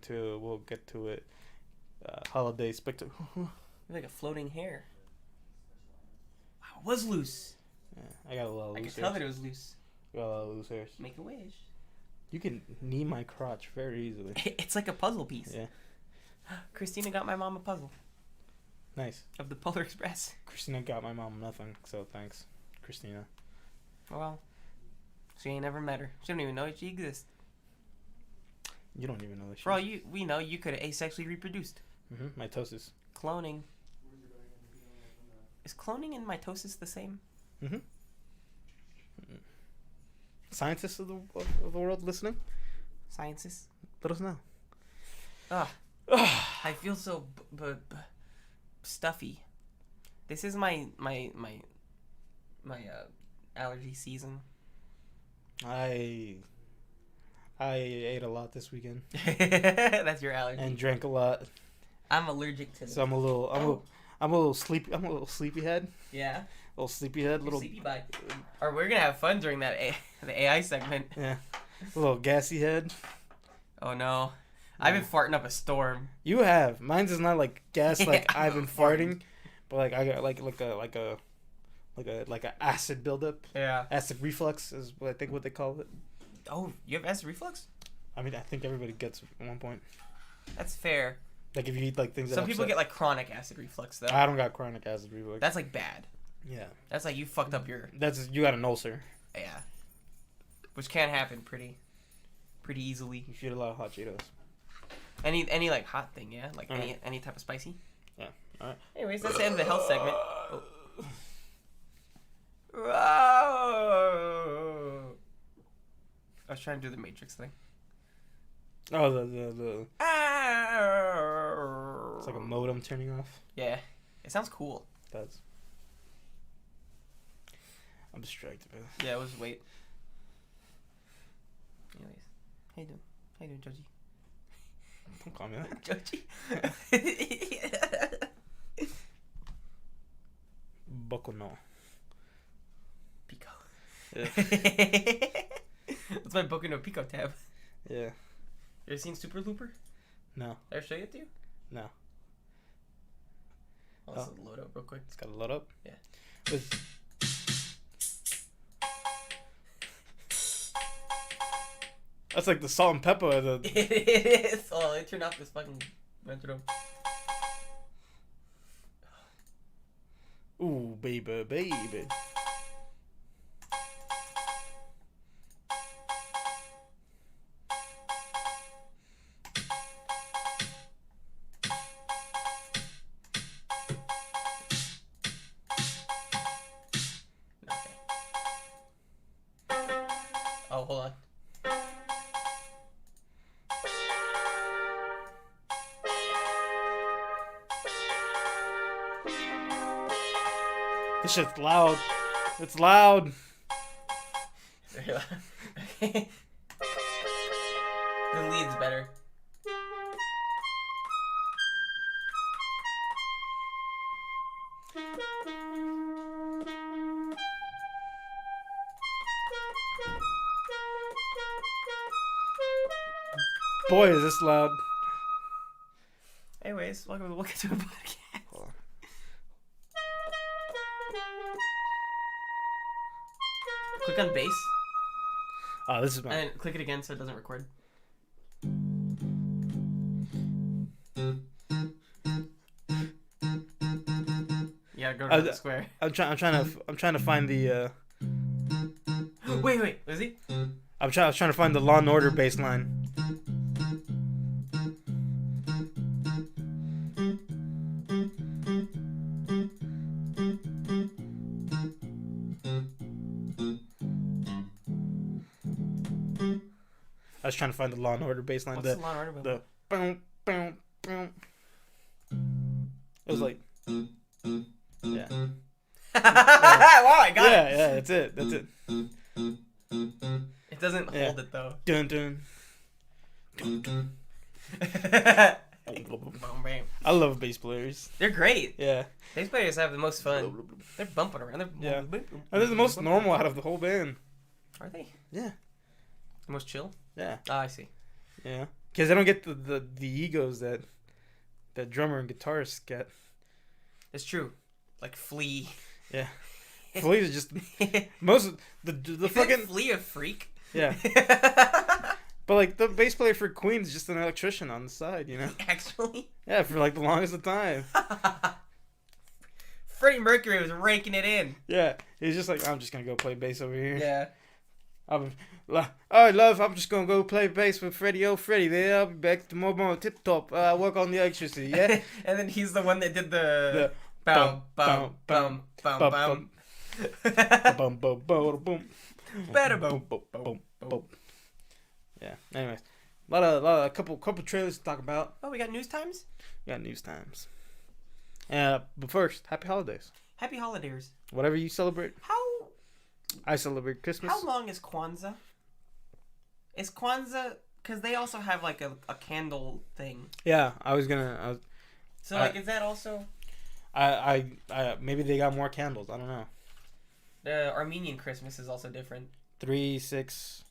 We'll get to it. Holiday spectacle. Like a floating hair. Wow, it was loose. Yeah, I got a lot of I loose could tell hairs. that it was loose. Got a lot of loose hairs. Make a wish. You can knee my crotch very easily. It's like a puzzle piece. Yeah. Christina got my mom a puzzle Nice. of the Polar Express. Christina got my mom nothing, so thanks, Christina. Well, she ain't never met her. She don't even know she exists. You don't even know this shit. For all we know, you could have asexually reproduced. Mitosis. Cloning. Is cloning and mitosis the same? Scientists of the world listening, Sciences? let us know. I feel so stuffy. This is my allergy season. I ate a lot this weekend That's your allergy. and drank a lot, I'm allergic to. so I'm a little sleepy. I'm a little sleepyhead. Yeah. Little sleepyhead. Little Sleepy bye. Or we're gonna have fun during that the AI segment. yeah. A little gassy head. Oh no, I've been farting up a storm. You have. Mine's is not like gas like I've been farting, but like I got like a acid buildup. Yeah. Acid reflux is what I think what they call it. Oh, you have acid reflux? I mean, I think everybody gets it at one point. That's fair. Like if you eat like things that Some people upset- get like chronic acid reflux though. I don't got chronic acid reflux. That's like bad. Yeah. That's like you fucked up your You got an ulcer. yeah, which can happen pretty easily. You eat a lot of hot Cheetos. Any like hot thing, yeah, like Alright. any type of spicy. Yeah. All right. Anyways, that's the end of the health segment. I was trying to do the Matrix thing. Oh, the it's like a modem turning off. Yeah, it sounds cool. That's. I'm distracted, man. Yeah, it was wait. Anyways, how you doing? How you doing, Joji? Don't call me that. Joji. Boku no. Pico. Yeah. That's my Boku no Pico tab. Yeah. You ever seen Super Looper? No. Did I ever show it to you? No. I'll just load up real quick. It's got to load up. Yeah. That's like the salt and pepper. It is. Oh, I turned off this fucking metronome. Ooh, baby. Okay. Oh, hold on. This shit's loud. It's loud. The lead's better. Boy, is this loud. Anyways, welcome to Look Into a Podcast. Hold on. Click on bass, Oh, this is my. and then click it again so it doesn't record. Yeah, go to the square. I'm trying to find the. Wait, is he? I was trying to find the Law and Order bass line. I was trying to find the Law and Order bass line. What's the Law and Order the boom, boom, boom. It was like, yeah. Wow, I got it. Yeah, that's it. It doesn't Yeah. hold it though. Dun dun. Dun dun. Boom, bam. I love bass players. They're great. Yeah. Bass players have the most fun. They're bumping around. Yeah. And they're the most normal out of the whole band. Are they? Yeah. The most chill? Yeah. Ah, I see. Yeah. Because they don't get the egos that drummer and guitarist get. It's true. Like Flea. Yeah. Flea is just most of the fucking Flea a freak. yeah. But like the bass player for Queen is just an electrician on the side, you know. Actually. Yeah, for like the longest of time. Freddie Mercury was raking it in. Yeah, he's just like, I'm just gonna go play bass over here. Yeah. I'm just gonna go play bass with Freddie. Oh, Freddie, there. I'll be back tomorrow tip top. Work on the electricity, yeah. And then he's the one that did the bum bum bum bum bum. Boom, boom, boom, boom. Better boom. Boom. Yeah. Anyways, a couple trailers to talk about. Oh, we got news times. We got news times. But first, happy holidays. Happy holidays. Whatever you celebrate. How I celebrate Christmas. How long is Kwanzaa? Is Kwanzaa because they also have like a candle thing? Yeah, So like, is that also? I maybe they got more candles. I don't know. The Armenian Christmas is also different. 3, 6,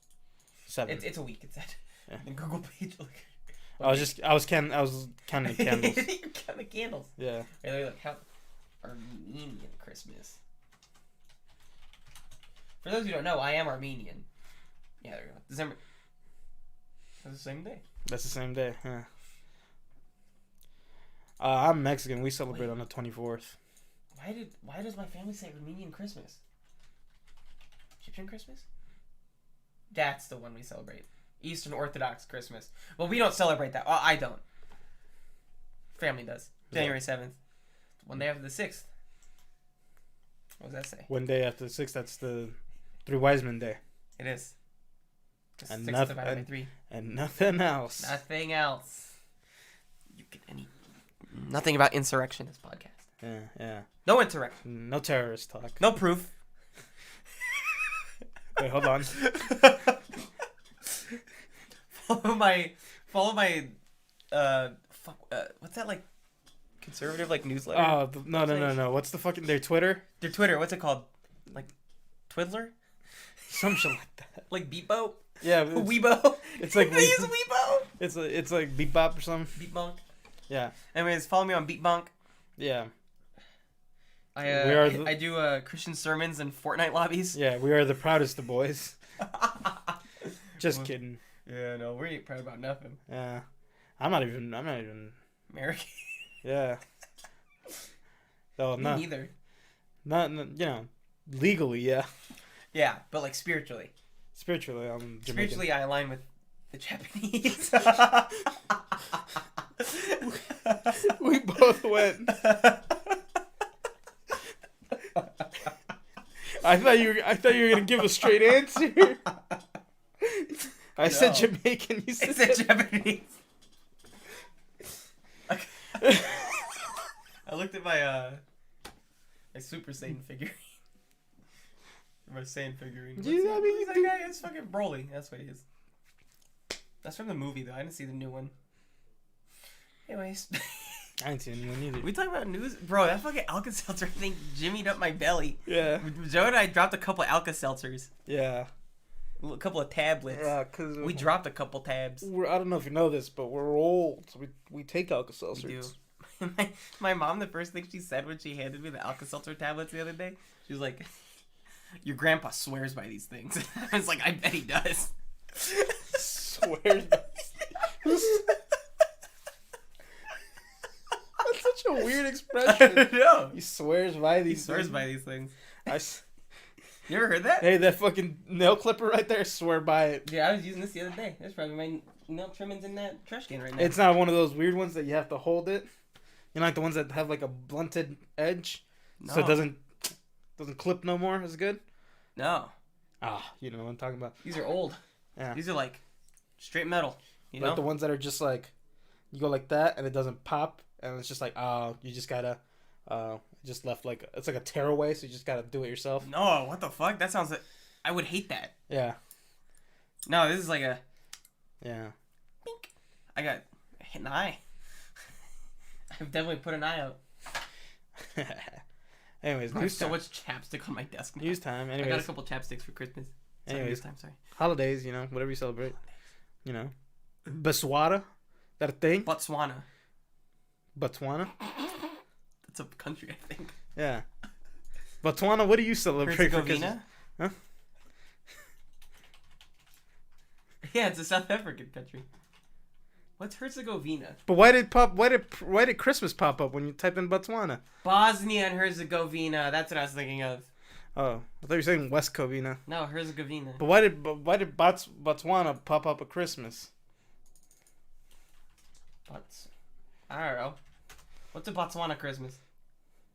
7. It's a week. It's that. Yeah. The Google page. Like, I was counting the candles. You're counting candles. Yeah. Or they're like, how Armenian Christmas. For those who don't know, I am Armenian. Yeah, there we go. December. That's the same day. That's the same day. Yeah. I'm Mexican. We celebrate on the 24th. Why does my family say Armenian Christmas? Egyptian Christmas? That's the one we celebrate. Eastern Orthodox Christmas. Well, we don't celebrate that. Well, I don't. Family does. January 7th. One day after the 6th. What does that say? One day after the 6th, that's the Three Wise Men Day. It is. And 6th divided by 3. And nothing else. Nothing else. You get nothing about insurrection in this podcast. Yeah. No insurrection. No terrorist talk. No proof. Wait, hold on. Follow my what's that, like, conservative, like, newsletter? Oh, no. What's the fucking their Twitter? Their Twitter, what's it called? Like, Twiddler? Some shit like that. Like Beepo? Yeah, Weebo? It's like they use Weebo? It's like Beepbop or something. Beatbonk? Yeah. Anyways, follow me on Beatbonk. Yeah. I do Christian sermons and Fortnite lobbies. Yeah, we are the proudest of boys. Just kidding. Yeah, no, we ain't proud about nothing. Yeah. I'm not even American. Yeah. No, Me not neither. Not legally, yeah. Yeah, but like spiritually. Spiritually, I'm Jamaican. Spiritually, I align with the Japanese. We both went. I thought you were gonna give a straight answer. I said Jamaican. You said, Japanese. I looked at my Super Saiyan figurine. My Saiyan figurine. Who's that guy? It's fucking Broly. That's what he is. That's from the movie, though. I didn't see the new one. Anyways. I didn't see anyone either. We talk about news, bro. That fucking Alka-Seltzer thing jimmied up my belly. Yeah. Joe and I dropped a couple Alka-Seltzers. Yeah. A couple of tablets. Yeah, because we dropped a couple tabs. I don't know if you know this, but we're old, so we take Alka-Seltzers. We do. My mom, the first thing she said when she handed me the Alka-Seltzer tablets the other day, she was like, "Your grandpa swears by these things." I was like, "I bet he does." Swears by these things. That's such a weird expression. No. He swears by these things. He swears by these things. You ever heard that? Hey, that fucking nail clipper right there, swear by it. Yeah, I was using this the other day. There's probably my nail trimmings in that trash can right now. It's not one of those weird ones that you have to hold it. You know, like the ones that have like a blunted edge, so it doesn't clip no more as good. No. You know what I'm talking about. These are old. Yeah. These are like straight metal. You know, the ones that are just like you go like that and it doesn't pop, and it's just like you just gotta just left like it's like a tearaway, so you just gotta do it yourself. No, what the fuck? That sounds like I would hate that. Yeah. No, this is like a. Yeah. Bink. I got hit an eye. I've definitely put an eye out. Anyways, I have so much chapstick on my desk now. News time. Anyways, I got a couple chapsticks for Christmas. Anyways, news time. Sorry. Holidays, whatever you celebrate, Botswana? That a thing? Botswana. Botswana? That's a country, I think. Yeah. Botswana, what do you celebrate for Christmas? Herzegovina? Huh? Yeah, it's a South African country. What's Herzegovina? But why did Christmas pop up when you typed in Botswana? Bosnia and Herzegovina. That's what I was thinking of. Oh, I thought you were saying West Covina. No, Herzegovina. But why did Botswana pop up at Christmas? I don't know. What's a Botswana Christmas?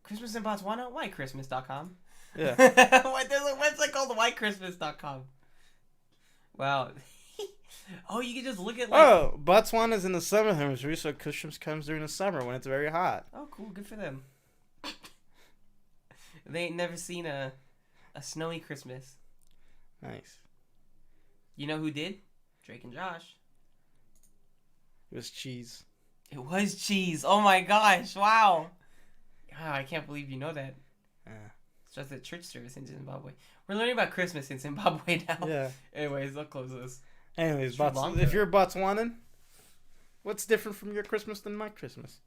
Christmas in Botswana? WhiteChristmas.com. Yeah. There's a website called WhiteChristmas.com. Wow. Oh, you can just look at like... Oh, Botswana's in the southern hemisphere, so Christmas comes during the summer when it's very hot. Oh, cool. Good for them. They ain't never seen a snowy Christmas. Nice. You know who did? Drake and Josh. It was cheese. It was cheese. Oh my gosh. Wow. I can't believe you know that. Yeah. It's just a church service in Zimbabwe. We're learning about Christmas in Zimbabwe now. Yeah. Anyways, I'll close this. Anyways, Sri Lanka. if you're Botswanan, what's different from your Christmas than my Christmas?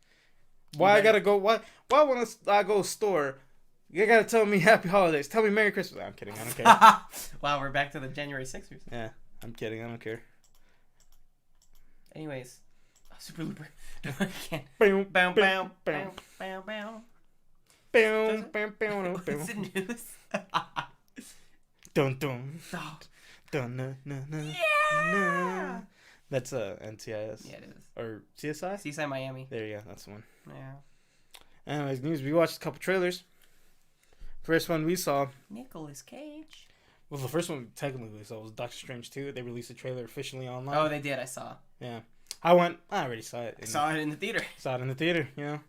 Why I gotta go? Why when I go store, you gotta tell me Happy Holidays. Tell me Merry Christmas. I'm kidding. I don't care. Wow, we're back to the January 6th. Yeah, I'm kidding. I don't care. Anyways, Super Looper. I can't. Bow, Bow, bow, bow, bow, bow, bow. bow, bow, bow, What's the news? Dun dun Oh, dun na na na. yeah! That's NCIS Yeah, it is. or CSI. Seaside Miami. There you go. That's the one. Yeah. Anyways, news. We watched a couple trailers. First one we saw. Nicolas Cage. Well, the first one technically we saw was Doctor Strange 2. They released the trailer officially online. Oh, they did. I saw. Yeah. I already saw it. I saw it in the theater. Saw it in the theater, you know.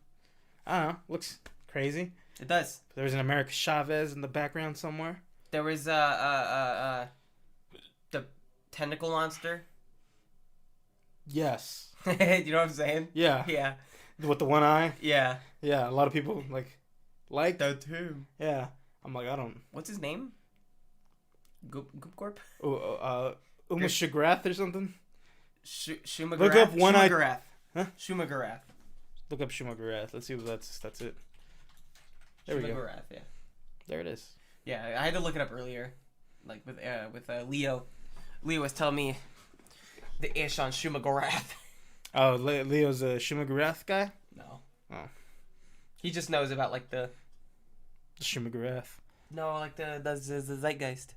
I don't know. Looks crazy. It does. There's an America Chavez in the background somewhere. There was the tentacle monster. Yes. You know what I'm saying? Yeah. Yeah. With the one eye. Yeah. Yeah. A lot of people like That too. Yeah. I'm like, I don't. What's his name? Goop Corp? Uma Shagrath or something. Shumagarath. Look up one eye. Shumagarath. Huh? Shumagarath. Look up Shumagarath. Let's see if that's it. There we go. Shumagarath, yeah. There it is. Yeah, I had to look it up earlier, like with Leo. Leo was telling me the ish on Shumagarath. Oh, Leo's a Shumagarath guy. No. Oh. He just knows about like the Shumagarath. the zeitgeist.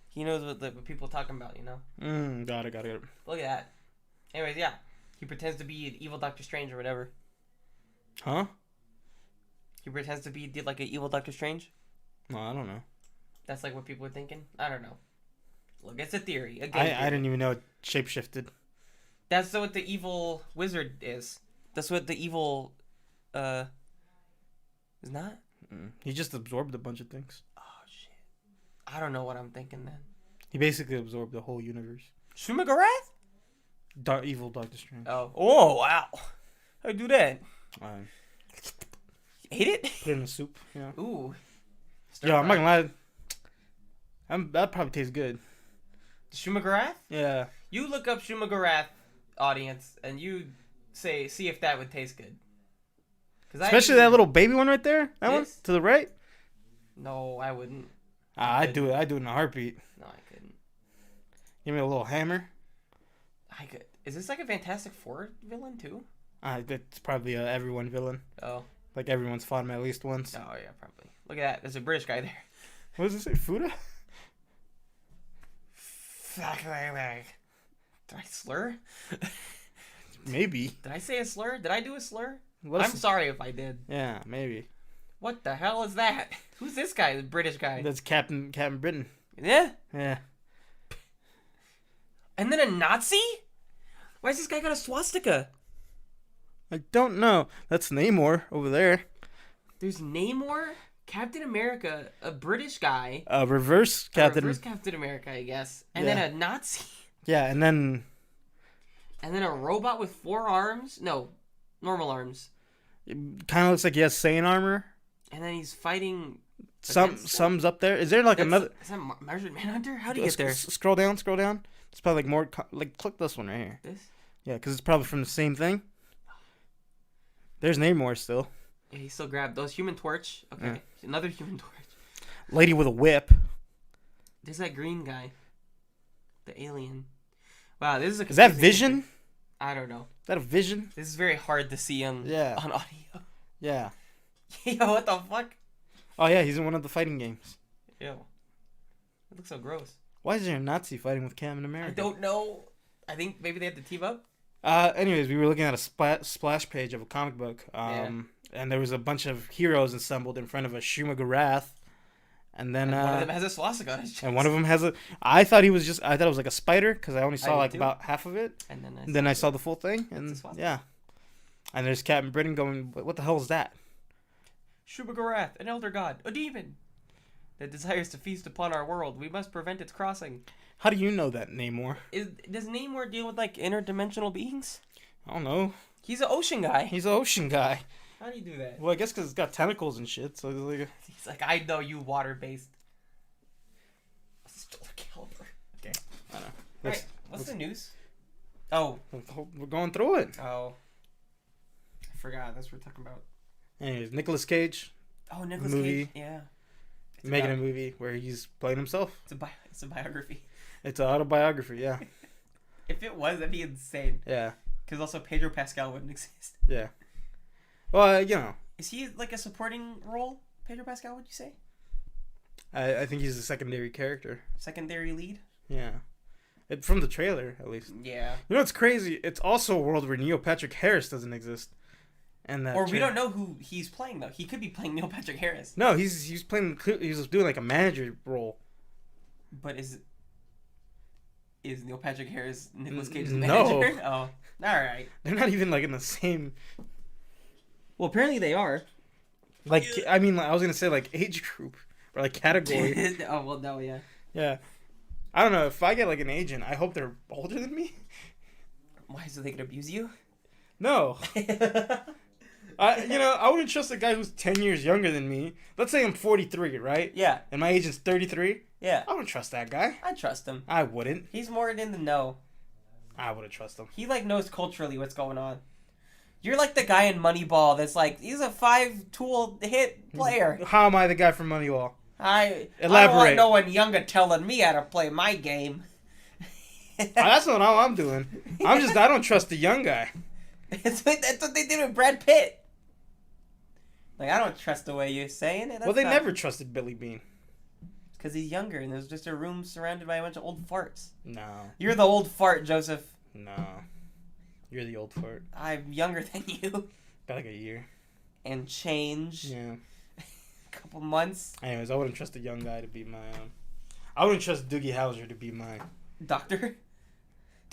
He knows what people are talking about, you know. Got it. Look at that. Anyways, yeah, he pretends to be an evil Doctor Strange or whatever. Huh? He pretends to be like an evil Doctor Strange. No, I don't know. That's like what people are thinking. I don't know. Look, it's a theory. I didn't even know it shapeshifted. That's what the evil wizard is. That's what the evil, is not. He just absorbed a bunch of things. Oh shit! I don't know what I'm thinking then. He basically absorbed the whole universe. Shumagarath? Evil Doctor Strange. Oh wow! How'd I do that? Ate it? Put it in the soup. Yeah. Ooh. Yo, I'm not gonna lie. That probably tastes good. Shumagarath? Yeah. You look up Shumagarath, audience, and you see if that would taste good. Especially that little baby one right there. That one to the right. No, I wouldn't. I'd do it. I'd do it in a heartbeat. No, I couldn't. Give me a little hammer. I could. Is this like a Fantastic Four villain too? That's probably a everyone villain. Oh. Like everyone's fought him at least once. Oh yeah, probably. Look at that. There's a British guy there. What does it say? Fuda? Did I slur? Maybe. Did I say a slur? Did I do a slur? I'm sorry if I did. Yeah, maybe. What the hell is that? Who's this guy? The British guy. That's Captain Britain. Yeah? Yeah. And then a Nazi? Why's this guy got a swastika? I don't know. That's Namor over there. There's Namor, Captain America, a British guy. Reverse Captain. Reverse Captain America, I guess. And then a Nazi. Yeah, and then a robot with 4 arms. No, normal arms. It kind of looks like he has Saiyan armor. And then he's fighting. Some's up there. Is there like another? Is that Martian Manhunter? How do you get there? Scroll down. It's probably like more. Click this one right here. This? Yeah, because it's probably from the same thing. There's Namor still. Yeah, he still grabbed those Human Torch. Okay, Yeah. another Human Torch. Lady with a whip. There's that green guy, the alien. Wow, this is a. Is that confusing Vision? picture. I don't know. Is that a Vision? This is very hard to see on on audio. Yeah. Yo, what the fuck? Oh yeah, he's in one of the fighting games. Ew. It looks so gross. Why is there a Nazi fighting with Captain I America? don't know. I think maybe they had to team up. Anyways, we were looking at a splash page of a comic book. And there was a bunch of heroes assembled in front of a Shuma Gorath. And then And one of them has a swastika on his chest. and one of them has a. I thought it was like a spider because I only saw did like too. about half of it. And then And then I saw the full thing, and It's a swastika. yeah. And there's Captain Britain going, "What the hell is that?" Shubagarath, an elder god, a demon that desires to feast upon our world. We must prevent its crossing. How do you know that, Namor? Does Namor deal with like interdimensional beings? I don't know. He's an ocean guy. He's an ocean guy. How do you do that? Well, I guess because it's got tentacles and shit. So it's like, He's like, I know you water-based. Stellar caliber. Okay. I don't know. Alright, what's the news? Oh. We're going through it. Oh. I forgot. That's what we're talking about. Anyways, Nicolas Cage Oh, Nicolas Movie. Cage. Yeah. It's making a about- movie where he's playing himself. It's a biography. It's an autobiography. Yeah. If it was, that'd be insane. Yeah. Because also Pedro Pascal wouldn't exist. Yeah. Well, you know, Is he like a supporting role, Pedro Pascal, would you say? I think he's a secondary character. Secondary lead? Yeah. From the trailer, at least. Yeah. You know what's crazy? It's also a world where Neil Patrick Harris doesn't exist. And that Or we don't know who he's playing, though. He could be playing Neil Patrick Harris. No, he's playing. He was doing like a manager role. But is Neil Patrick Harris Nicolas Cage's No. manager? Oh. Alright. They're not even like in the same. Well, apparently they are. Like, I mean, I was gonna say like age group or like category. Oh, well, no, yeah. Yeah. I don't know. If I get like an agent, I hope they're older than me. Why, so they could abuse you? No. I wouldn't trust a guy who's 10 years younger than me. Let's say I'm 43, right? Yeah. And my agent's 33. Yeah. I wouldn't trust that guy. I trust him. I wouldn't. He's more in the know. I wouldn't trust him. He, like, knows culturally what's going on. You're like the guy in Moneyball that's like, he's a 5-tool hit player. How am I the guy from Moneyball? I don't Elaborate. want no one younger telling me how to play my game. That's not how I'm doing. I don't trust the young guy. That's what they did with Brad Pitt. Like, I don't trust the way you're saying it. Well, they never trusted Billy Bean. Because he's younger and there's just a room surrounded by a bunch of old farts. No. You're the old fart, Joseph. No. You're the old fart. I'm younger than you. Got like a year. And change. Yeah. A couple months. Anyways, I wouldn't trust a young guy to be my. I wouldn't trust Doogie Howser to be my. Doctor?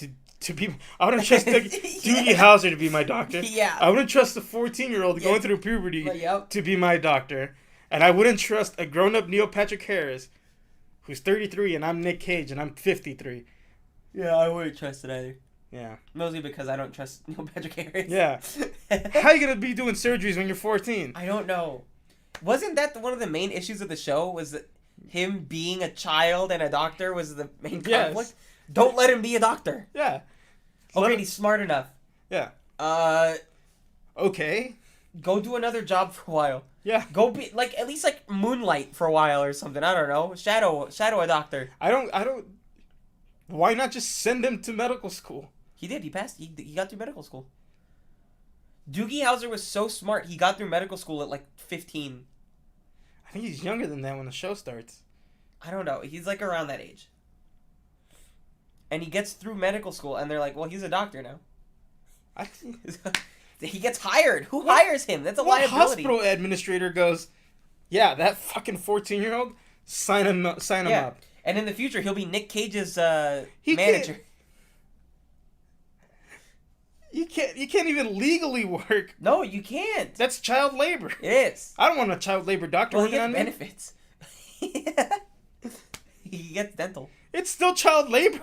I wouldn't trust Doogie Howser to be my doctor. Yeah. I wouldn't trust a 14-year-old going through puberty Yep. to be my doctor. And I wouldn't trust a grown-up Neil Patrick Harris who's 33 and I'm Nick Cage and I'm 53. Yeah, I wouldn't trust it either. Yeah. Mostly because I don't trust Neil Patrick Harris. Yeah. How you going to be doing surgeries when you're 14? I don't know. Wasn't that one of the main issues of the show? Was that him being a child and a doctor was the main conflict? Yes. Don't let him be a doctor. Yeah. Okay, he's smart enough. Yeah. Okay. Go do another job for a while. Yeah. Go be like at least like moonlight for a while or something. I don't know. Shadow a doctor. I don't. Why not just send him to medical school? He did. He passed. He got through medical school. Doogie Howser was so smart. He got through medical school at like 15. I think he's younger than that when the show starts. I don't know. He's like around that age. And he gets through medical school, and they're like, "Well, he's a doctor now." He gets hired. Who hires him? That's a What liability. hospital administrator goes, yeah, that fucking 14-year-old, sign him up. And in the future, he'll be Nick Cage's He manager. You can't even legally work. No, you can't. That's child labor. It is. I don't want a child labor doctor Well, he working gets on me. benefits. He gets dental. It's still child labor.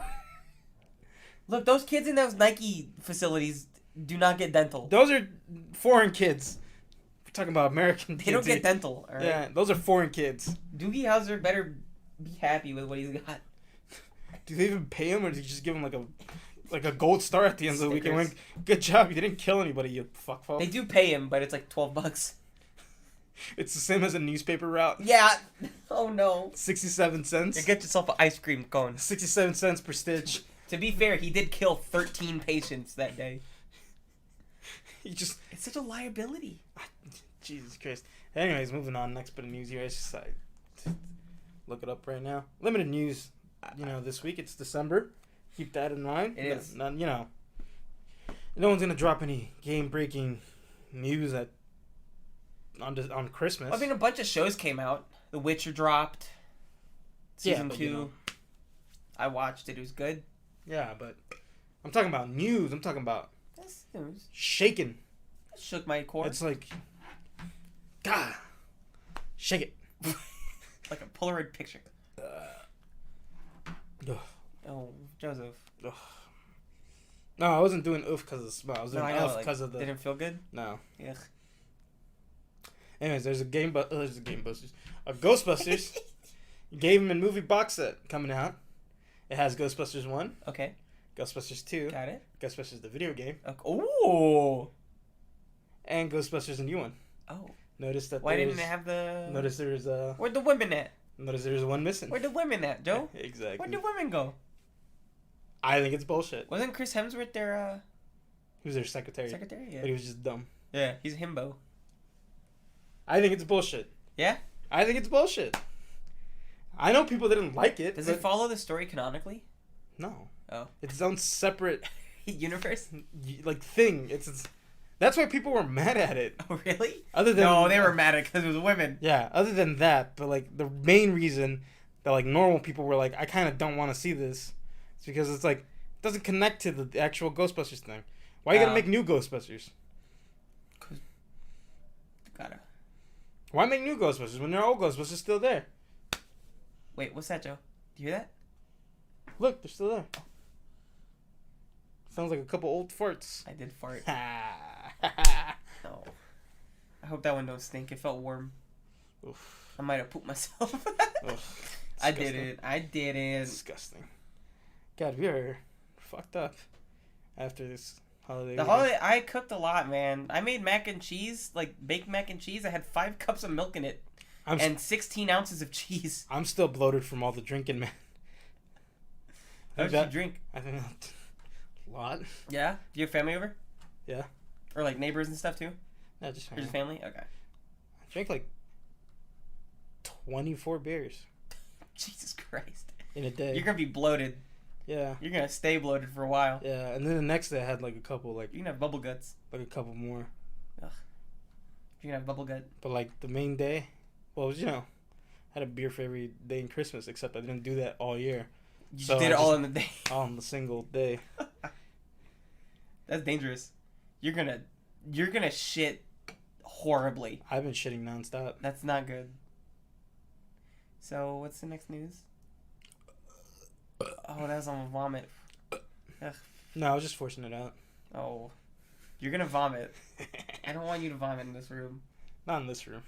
Look, those kids in those Nike facilities do not get dental. Those are foreign kids. We're talking about American kids. They don't here. get dental. All right? Yeah, those are foreign kids. Doogie Howser better be happy with what he's got. Do they even pay him, or do they just give him like a like a gold star at the end of the weekend. Stickers. Like, good job, you didn't kill anybody, you fuckful. They do pay him, but it's like $12. It's the same as a newspaper route. Yeah. Oh no. 67 You cents. get yourself an ice cream cone. 67 cents per stitch. To be fair, he did kill 13 patients that day. You just It's such a liability. Jesus Christ. Anyways, moving on. Next bit of news here. I just look it up right now. Limited news. You know, this week it's December. Keep that in mind. It is. You know, no one's gonna drop any game-breaking news on Christmas. I mean, a bunch of shows came out. The Witcher dropped. Season but, 2. you know. I watched it. It was good. Yeah, but I'm talking about news. I'm talking about That's news. shaking. That shook my core. It's like, God, shake it. Like a Polaroid picture. Ugh. Oh, Joseph. Ugh. No, I wasn't doing oof because of the smell. I was doing I know, oof because of the. Didn't feel good? No. Ugh. Anyways, there's a Ghostbusters. A Ghostbusters Game and Movie box set coming out. It has Ghostbusters 1, Okay. Ghostbusters 2, Got it. Ghostbusters the video game, Okay. Ooh. and Ghostbusters the new one. Oh. Notice that Why there's, didn't it have the... Notice there's Where'd the women at? one missing. Where'd the women at, Joe? Exactly. Where'd the women go? I think it's bullshit. Wasn't Chris Hemsworth their He was their secretary, secretary? but Yeah. he was just dumb. Yeah, he's a himbo. I think it's bullshit. Yeah? I think it's bullshit. I know people didn't like it. Does but it follow the story canonically? No. Oh. It's its own separate Universe? like thing. It's that's why people were mad at it. Oh, really? Other than No, they were mad at because it was women. Yeah, other than that, but like the main reason that like normal people were like, I kind of don't want to see this, is because it's like it doesn't connect to the actual Ghostbusters thing. Why you gotta make new Ghostbusters? Gotta. Why make new Ghostbusters when their old Ghostbusters still there? Wait, what's that, Joe? Do you hear that? Look, they're still there. Sounds like a couple old farts. I did fart. Ha. No. I hope that one don't stink. It felt warm. Oof. I might have pooped myself. Ugh. I Disgusting. didn't. I didn't. Disgusting. God, we are fucked up after this holiday. The weekend. holiday, I cooked a lot, man. I made mac and cheese, like baked mac and cheese. I had 5 cups of milk in it and 16 ounces of cheese. I'm still bloated from all the drinking, man. How much did you drink? I think that's a lot. Yeah? Do you have family over? Yeah. Or like neighbors and stuff too? No, just Or your family? Okay. I drank like 24 beers Jesus Christ. in a day. You're gonna be bloated. Yeah. You're gonna stay bloated for a while. Yeah, and then the next day I had like a couple You're gonna have bubble guts. like a couple more. You're gonna have bubble gut. But like the main day, well, it was, I had a beer for every day in Christmas, except I didn't do that all year. You So just did I it all just- in the day. All on the single day. That's dangerous. You're gonna shit horribly. I've been shitting nonstop. That's not good. So what's the next news? Oh, that was on vomit. Ugh. No, I was just forcing it out. Oh, you're gonna vomit. I don't want you to vomit in this room. Not in this room.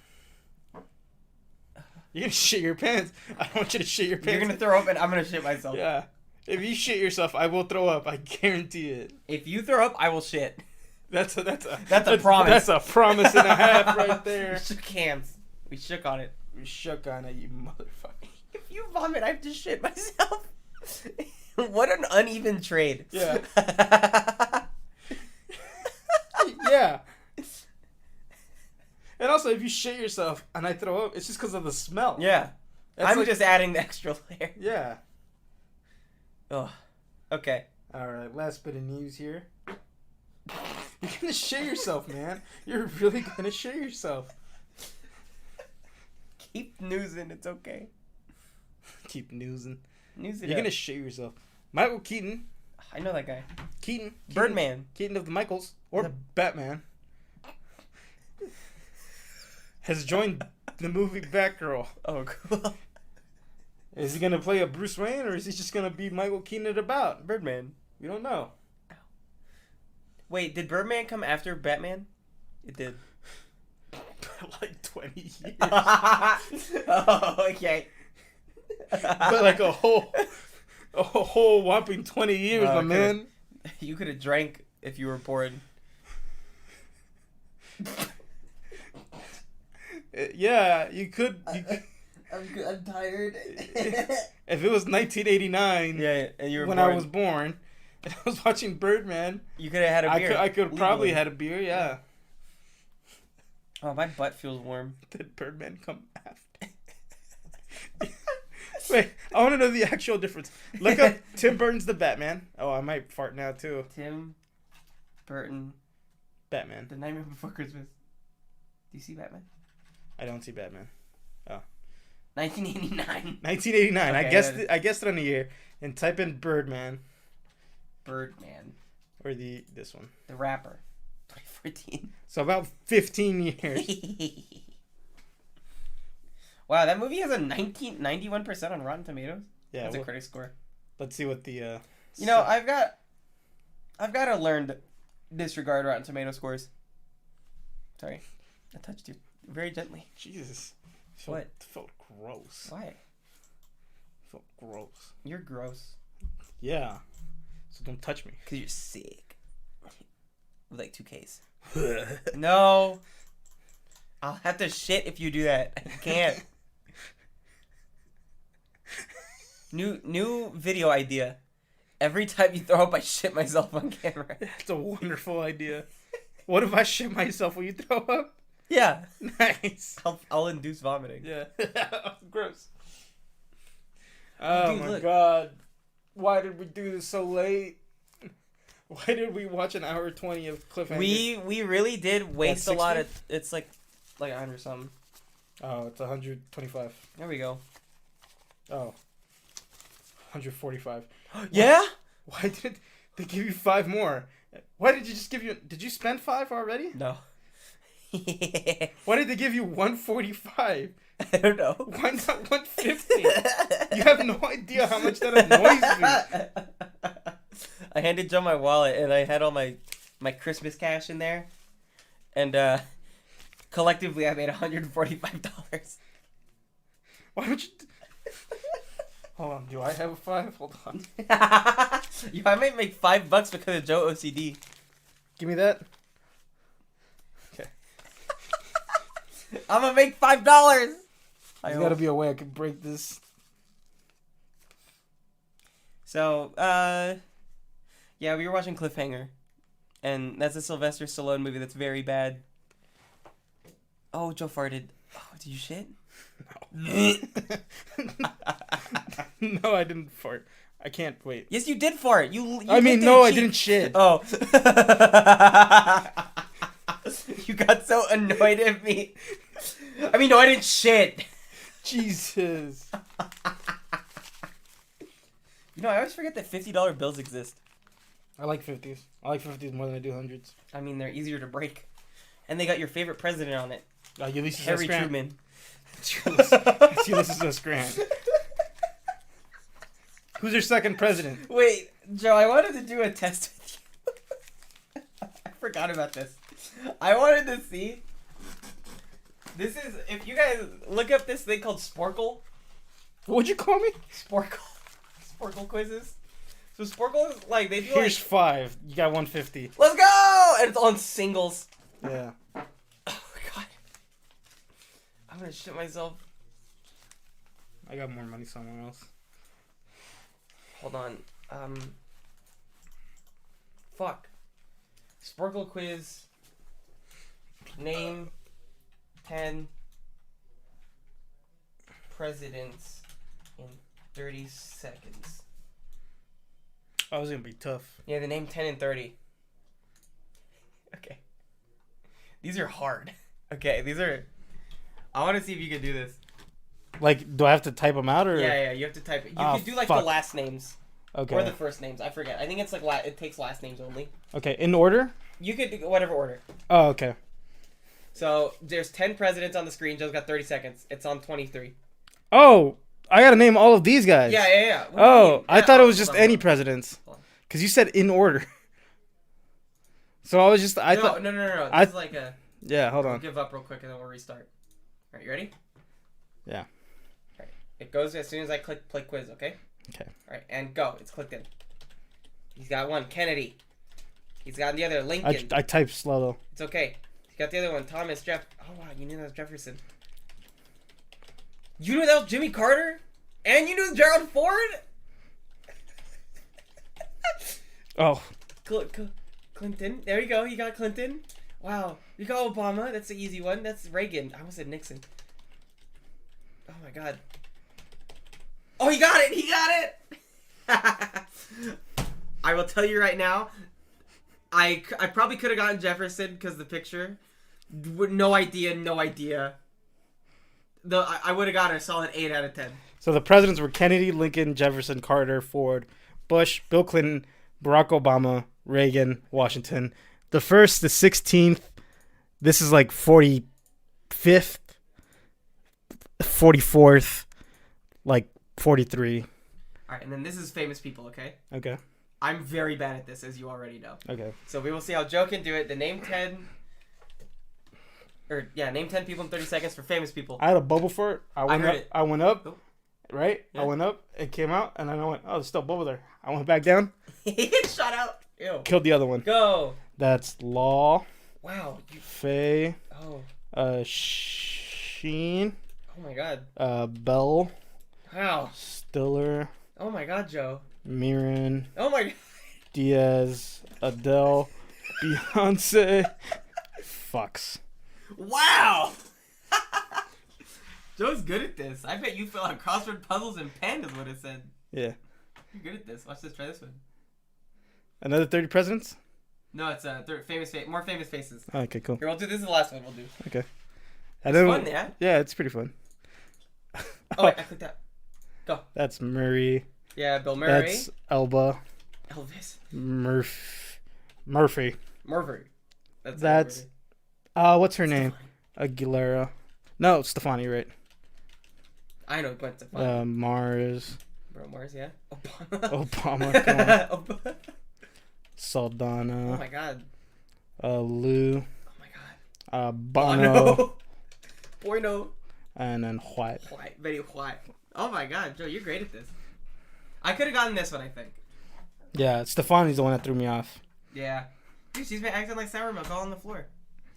You're gonna shit your pants. I don't want you to shit your pants. You're gonna throw up and I'm gonna shit myself. Yeah. If you shit yourself, I will throw up. I guarantee it. If you throw up, I will shit. That's a promise. That's a promise and a half right We there. shook hands. We shook on it. We shook on it, you motherfucker. If you vomit, I have to shit myself. What an uneven trade. Yeah. Yeah. And also, if you shit yourself and I throw up, it's just because of the smell. Yeah. That's I'm like- just adding the extra layer. Yeah. Ugh. Okay. Alright, last bit of news here. You're gonna shit yourself, man. You're really gonna shit yourself. Keep newsing. It's okay. Keep newsing. News it You're up. gonna shit yourself. Michael Keaton. I know that guy. Keaton. Birdman. Keaton of the Michaels. Or The- Batman. Has joined the movie Batgirl. Oh, cool. Is he gonna play a Bruce Wayne or is he just gonna be Michael Keaton about? Birdman. We don't know. Wait, did Birdman come after Batman? It did. Like 20 years. Oh, okay. But like a whole whopping 20 years, Oh, my okay. man. You could have drank if you were bored. Yeah, you could. I'm tired. If it was 1989, Yeah, and you were when bored, I was born, and I was watching Birdman, you could have had a beer. I could probably legally. had a beer. Yeah. Oh, my butt feels warm. Did Birdman come after? Wait, I want to know the actual difference. Look up Tim Burton's The Batman. Oh, I might fart now too. Tim Burton, Batman. The Nightmare Before Christmas. Do you see Batman? I don't see Batman. 1989. 1989. Okay, I guessed it on the year. And type in Birdman Birdman. or this one. The rapper. 2014. So about 15 years. Wow, that movie has a 91% on Rotten Tomatoes. Yeah. That's a Well, critic score. let's see what the. You know, I've got to learn to disregard Rotten Tomato scores. Sorry, I touched you very gently. Jesus. What? Felt gross. Why? Felt gross. You're gross. Yeah. So don't touch me. Cause you're sick. With like 2 Ks. No. I'll have to shit if you do that. I can't. New video idea. Every time you throw up, I shit myself on camera. That's a wonderful idea. What if I shit myself when you throw up? Yeah. Nice. I'll induce vomiting. Yeah. Gross. Oh Dude, my look. god. Why did we do this so late? Why did we watch an hour 20 of cliffhanger? We really did waste a That's lot 60? of. It's like 100 something. Oh, it's 125. There we go. Oh. 145. Yeah. Why did they give you 5 more? Why did you just give you... Did you spend 5 already? No. Why did they give you 145? I don't know. Why not 150? You have no idea how much that annoys me. I handed Joe my wallet and I had all my Christmas cash in there, and collectively I made $145. Why don't you... Hold on, do I have a 5? Hold on. Yo, I might make $5 because of Joe OCD. Give me that. Okay. I'm gonna make $5. There's gotta be a way I can break this. So, yeah, we were watching Cliffhanger, and that's a Sylvester Stallone movie that's very bad. Oh, Joe farted. Oh, did you shit? No. No, I didn't fart. I can't wait. Yes, you did fart. You I mean, looked at no, a I cheek. didn't shit. Oh. You got so annoyed at me. I mean, no, I didn't shit. Jesus. You know, I always forget that $50 bills exist. I like 50s. I like 50s more than I do 100s. I mean, they're easier to break. And they got your favorite president on it. Ulysses Harry S. Grant. Truman. It's Ulysses S. Grant. Who's your second president? Wait, Joe, I wanted to do a test with you. I forgot about this. I wanted to see. This is, if you guys look up this thing called Sporkle. What'd you call me? Sporkle. Sporkle quizzes. So Sporkle is like, they do Here's like, 5. You got 150. let's go! And it's on singles. Yeah. Oh my god. I'm gonna shit myself. I got more money somewhere else. Hold on. Fuck. Sporkle quiz. Name 10 presidents in 30 seconds. I was gonna be tough. Yeah, the name 10 and 30. Okay. These are hard. Okay, these are... I want to see if you can do this. Like, do I have to type them out or? Yeah, you have to type it. You Oh, can do like fuck. the last names. Okay. Or the first names. I forget. I think it's like it takes last names only. Okay, in order? You could do whatever order. Oh, okay. So there's 10 presidents on the screen. Joe's got 30 seconds. It's on 23. Oh, I gotta name all of these guys. Yeah. What do you Oh, mean? I Yeah, thought it was hold just on, any hold on. presidents. Hold on. Because you said in order. So I was just, I thought, No. This I- is like a... yeah, hold We'll on. give up real quick and then we'll restart. Alright, you ready? Yeah. Alright. It goes as soon as I click play quiz, okay? Okay. Alright, and go. It's clicked in. He's got one. Kennedy. He's got the other. Lincoln. I typed slow though. It's okay. He's got the other one. Thomas. Jeff. Oh wow, you knew that was Jefferson. You knew that was Jimmy Carter, and you knew Gerald Ford. Oh. Clinton. There you go. You got Clinton. Wow. You got Obama. That's the easy one. That's Reagan. I almost said Nixon. Oh my god. Oh, he got it. He got it. I will tell you right now. I probably could have gotten Jefferson because the picture. No idea. No idea. I would have gotten a solid 8 out of 10. So the presidents were Kennedy, Lincoln, Jefferson, Carter, Ford, Bush, Bill Clinton, Barack Obama, Reagan, Washington. The first, the 16th. This is like 45th, 44th, like 43. All right, and then this is famous people, okay? Okay. I'm very bad at this, as you already know. Okay. So we will see how Joe can do it. The name 10... name 10 people in 30 seconds for famous people. I had a bubble for it. I went up, Oh. right? Yeah. I went up, it came out, and then I went, oh, there's still a bubble there. I went back down, Shot out. Ew. killed the other one. Go. That's Law, Wow. Faye, Oh. Sheen, Oh my god. Bell, Wow. Stiller, Oh my god, Joe. Mirren, Oh my god. Diaz, Adele, Beyonce, Fox. Wow. Joe's good at this. I bet you fill out crossword puzzles and pen is what it said. Yeah. You're good at this. Watch this. Try this one. Another 30 presidents? No, it's more famous faces. Okay, cool. Here, we'll do. This is the last one we'll do. Okay. It's fun, yeah? Yeah, it's pretty fun. Oh, wait, I clicked that. Go. That's Murray. Yeah, Bill Murray. That's Elba. Elvis. Murphy. Murphy. That's what's her name? Aguilera. No, Stefani, right? I know Gwen Stefani. Mars. Bro, Mars, yeah. Obama. Obama. Come on. Oh Saldana. my god. Lou. Oh my god. Bono. Bueno. And then White. White. Very white. Oh my god, Joe, you're great at this. I could have gotten this one, I think. Yeah, Stefani's the one that threw me off. Yeah. Dude, she's been acting like sour milk all on the floor.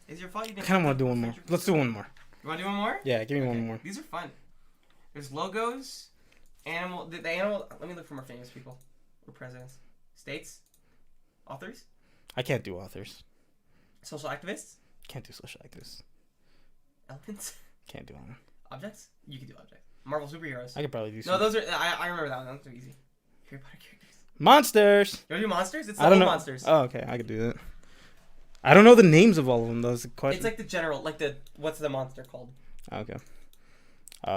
It's your fault you I didn't... kind of want to do one more. Let's do one more. You want to do one more? Yeah, give me Okay. one more. These are fun. There's logos, animal... The animal... Let me look for more famous people. Or presidents. States? Authors? I can't do authors. Social activists? Can't do social actors. Elements? Can't do them. Objects? You can do objects. Marvel superheroes. I could probably do No, some. those are... I remember that one. Those are easy. Harry Potter characters. Monsters! You want to do monsters? It's the I don't old know. monsters. Oh, okay. I could do that. I don't know the names of all of them. Those the question. It's like the general... Like the... What's the monster called? Okay.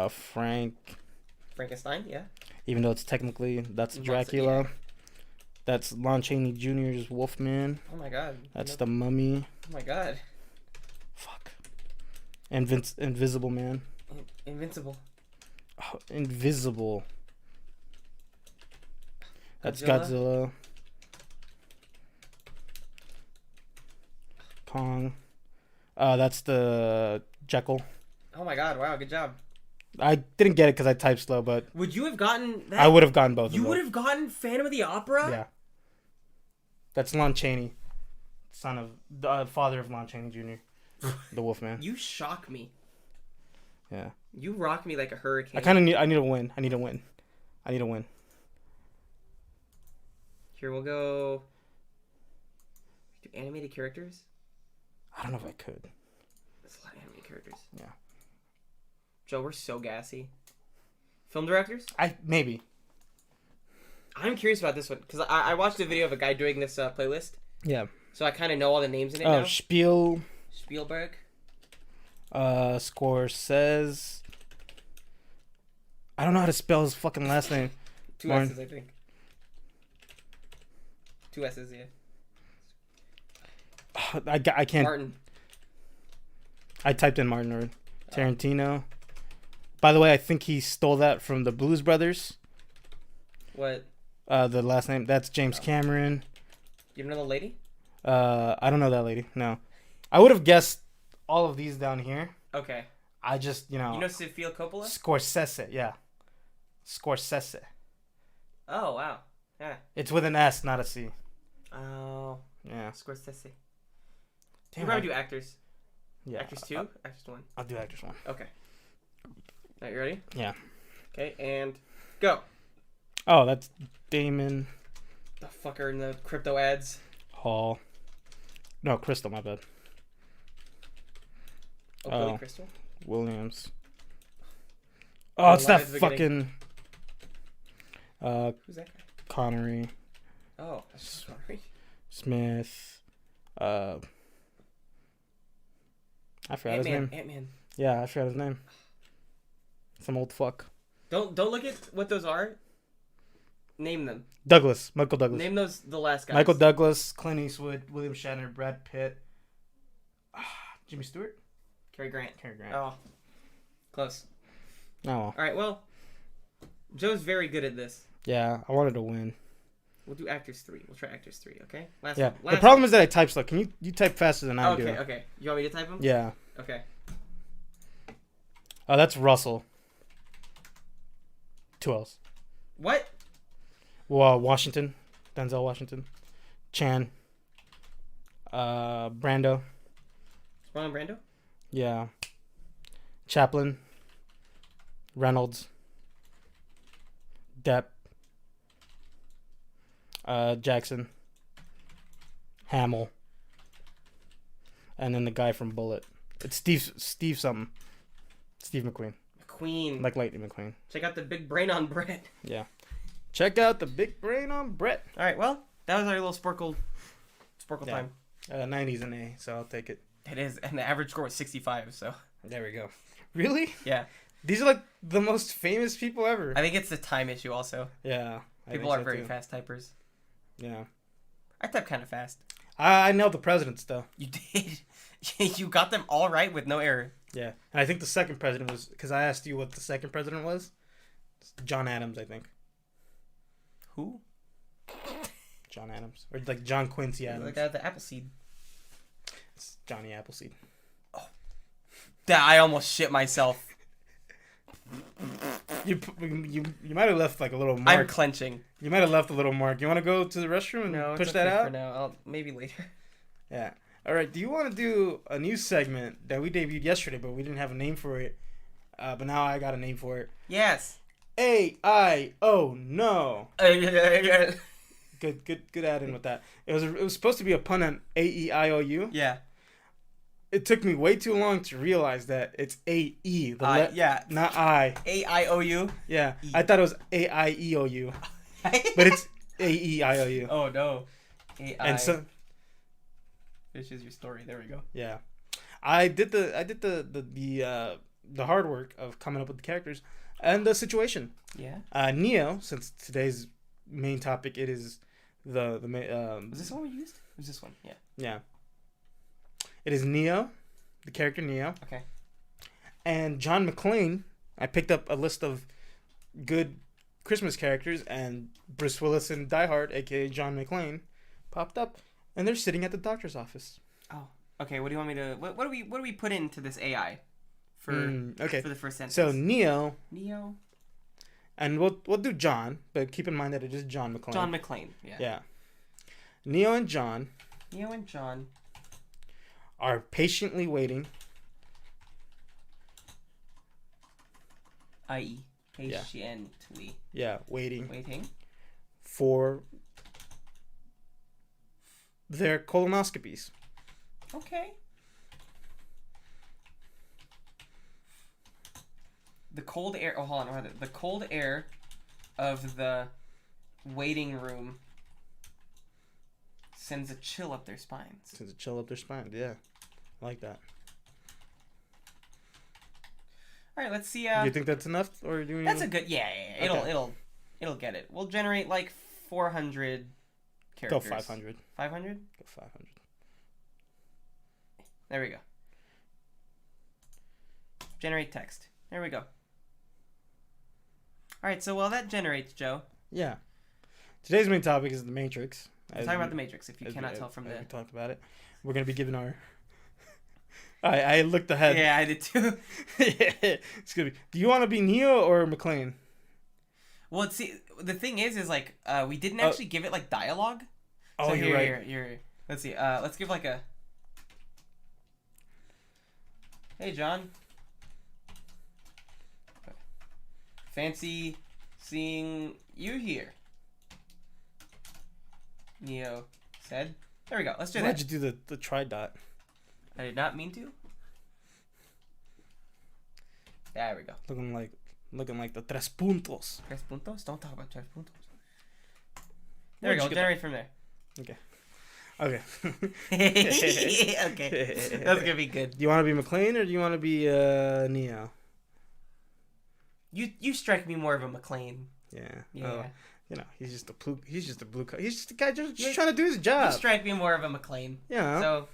Frank. Frankenstein? Yeah. Even though it's technically that's Monster, Dracula. yeah. That's Lon Chaney Jr.'s Wolfman. Oh my god. That's the Mummy. Oh my god. Fuck. Invisible Man. Invincible. Oh, Invisible. That's Godzilla. Godzilla. Kong. That's the Jekyll. Oh my god! Wow, good job. I didn't get it because I typed slow, but Would you have gotten that? I would have gotten both You of would them. have gotten Phantom of the Opera? Yeah. That's Lon Chaney, son of the father of Lon Chaney Jr., the Wolfman. You shock me. Yeah. You rock me like a hurricane. I kind of need. I need a win. I need a win. I need a win. Here we'll go. Do animated characters? I don't know if I could. There's a lot of animated characters. Yeah. Joe, we're so gassy. Film directors? Maybe. I'm curious about this one because I watched a video of a guy doing this playlist, Yeah. so I kind of know all the names in it Oh, now. Spiel. Spielberg. Scorsese. I don't know how to spell his fucking last name. Two Martin. S's, I think. Two S's, yeah. I can't. Martin. I typed in Martin or Tarantino. By the way, I think he stole that from the Blues Brothers. What? The last name. That's James Cameron. You know the lady? I don't know that lady. No. I would have guessed all of these down here. Okay. I just, You know Sofia Coppola? Scorsese, yeah. Scorsese. Oh, wow. Yeah. It's with an S, not a C. Oh, Yeah. Scorsese. You Damn, probably do actors. yeah. Actors 2? Actors 1. I'll do actors 1. Okay. Alright, you ready? Yeah. Okay, and go. Oh, that's Damon The fucker in the crypto ads. Hall. No, Crystal, my bad. Oh, Oh. Billy Crystal? Williams. Oh, it's that Live at the beginning. fucking Who's that guy? Connery, Oh, that's sorry. Smith. I forgot his name. Ant-Man. Yeah, I forgot his name. Some old fuck. Don't look at what those are. Name them. Douglas. Michael Douglas. Name those the last guys. Michael Douglas, Clint Eastwood, William Shatner, Brad Pitt, Jimmy Stewart, Cary Grant. Cary Grant. Oh. Close. Oh, well. Alright, well. Joe's very good at this. Yeah, I wanted to win. We'll do actors 3. We'll try actors 3, okay? Last Yeah. one. The problem is that I type slow. Can you type faster than I do? Okay. You want me to type them? Yeah. Okay. Oh, that's Russell. 2 L's. What? Well, Washington. Denzel Washington. Chan. Brando. Marlon Brando? Yeah. Chaplin. Reynolds. Depp. Jackson. Hamill. And then the guy from Bullet. It's Steve something. Steve McQueen. Queen. Like Lightning McQueen. Check out the big brain on Brett. Yeah. Check out the big brain on Brett. Alright, well, that was our little Sporkle Yeah. time. 90's an A, so I'll take it. It is, and the average score was 65, so. There we go. Really? Yeah. These are like the most famous people ever. I think it's the time issue also. Yeah. I People think are so, very too. fast typers. Yeah. I type kind of fast. I know the presidents though. You did. You got them all right with no error. Yeah. And I think the second president was, because I asked you what the second president was. It's John Adams, I think. Who? John Adams. Or like John Quincy Adams. The guy with the apple seed. It's Johnny Appleseed. That I almost shit myself. You might have left like a little mark. I'm clenching. You might have left a little mark. You want to go to the restroom and No, push it's that okay out? for now. Maybe later. Yeah. All right. Do you want to do a new segment that we debuted yesterday, but we didn't have a name for it? But now I got a name for it. Yes. A-I-O no. Good add in with that. It was supposed to be a pun on A-E-I-O-U. Yeah. It took me way too long to realize that it's A-E. Yeah. Not I. A-I-O-U. Yeah. E. I thought it was A-I-E-O-U. But it's A-E-I-O-U. Oh no. A-I. And so This is your story. There we go. yeah. I did the hard work of coming up with the characters and the situation. Yeah. Neo, since today's main topic, it is the Was this the one we used? It was this one. Yeah. yeah. It is Neo, the character Neo. Okay. And John McClane. I picked up a list of good Christmas characters, and Bruce Willis in Die Hard, aka John McClane, popped up, and they're sitting at the doctor's office. Oh. Okay. What do you want me to? What do we put into this AI for Okay. for the first sentence? So Neo, Neo. and we'll do John, but keep in mind that it is John McClane. John McClane. Yeah. Yeah. Neo and John Neo and John are patiently waiting. i.e. patiently Waiting waiting. for their colonoscopies. Okay. The cold air. Oh, hold on. The cold air of the waiting room sends a chill up their spines. To chill up their spine. Yeah. I like that. All right. Let's see. Do you think that's enough, or do we? That's a good. Yeah. Okay. It'll get it. We'll generate like 400 go characters. 500. 500. Go 500. There we go. Generate text. There we go. All right. So while that generates, Joe, Yeah. Today's main topic is the Matrix. we're talking about the Matrix. If you cannot tell from as the. we talked about it, we're gonna be giving our. I looked ahead. Yeah, I did too. It's gonna be. Do you want to be Neo or McClane? Well, see, the thing is like, we didn't Oh. actually give it like dialogue. Oh, So you're right. Here. Let's see. Let's give like a. Hey, John. Fancy seeing you here. Neo said. There we go. Let's do Why'd that. you do the try dot? I did not mean to. There we go. Looking like the tres puntos. Tres puntos? Don't talk about tres puntos. There we Where'd go. you get Generate from there. Okay. Okay. That's gonna be good. Do you want to be McLean or do you want to be Neo? You strike me more of a McLean. Yeah. Yeah. You know, he's just a blue. He's just a blue. He's just a guy just You- trying to do his You job. strike me more of a McLean. Yeah. So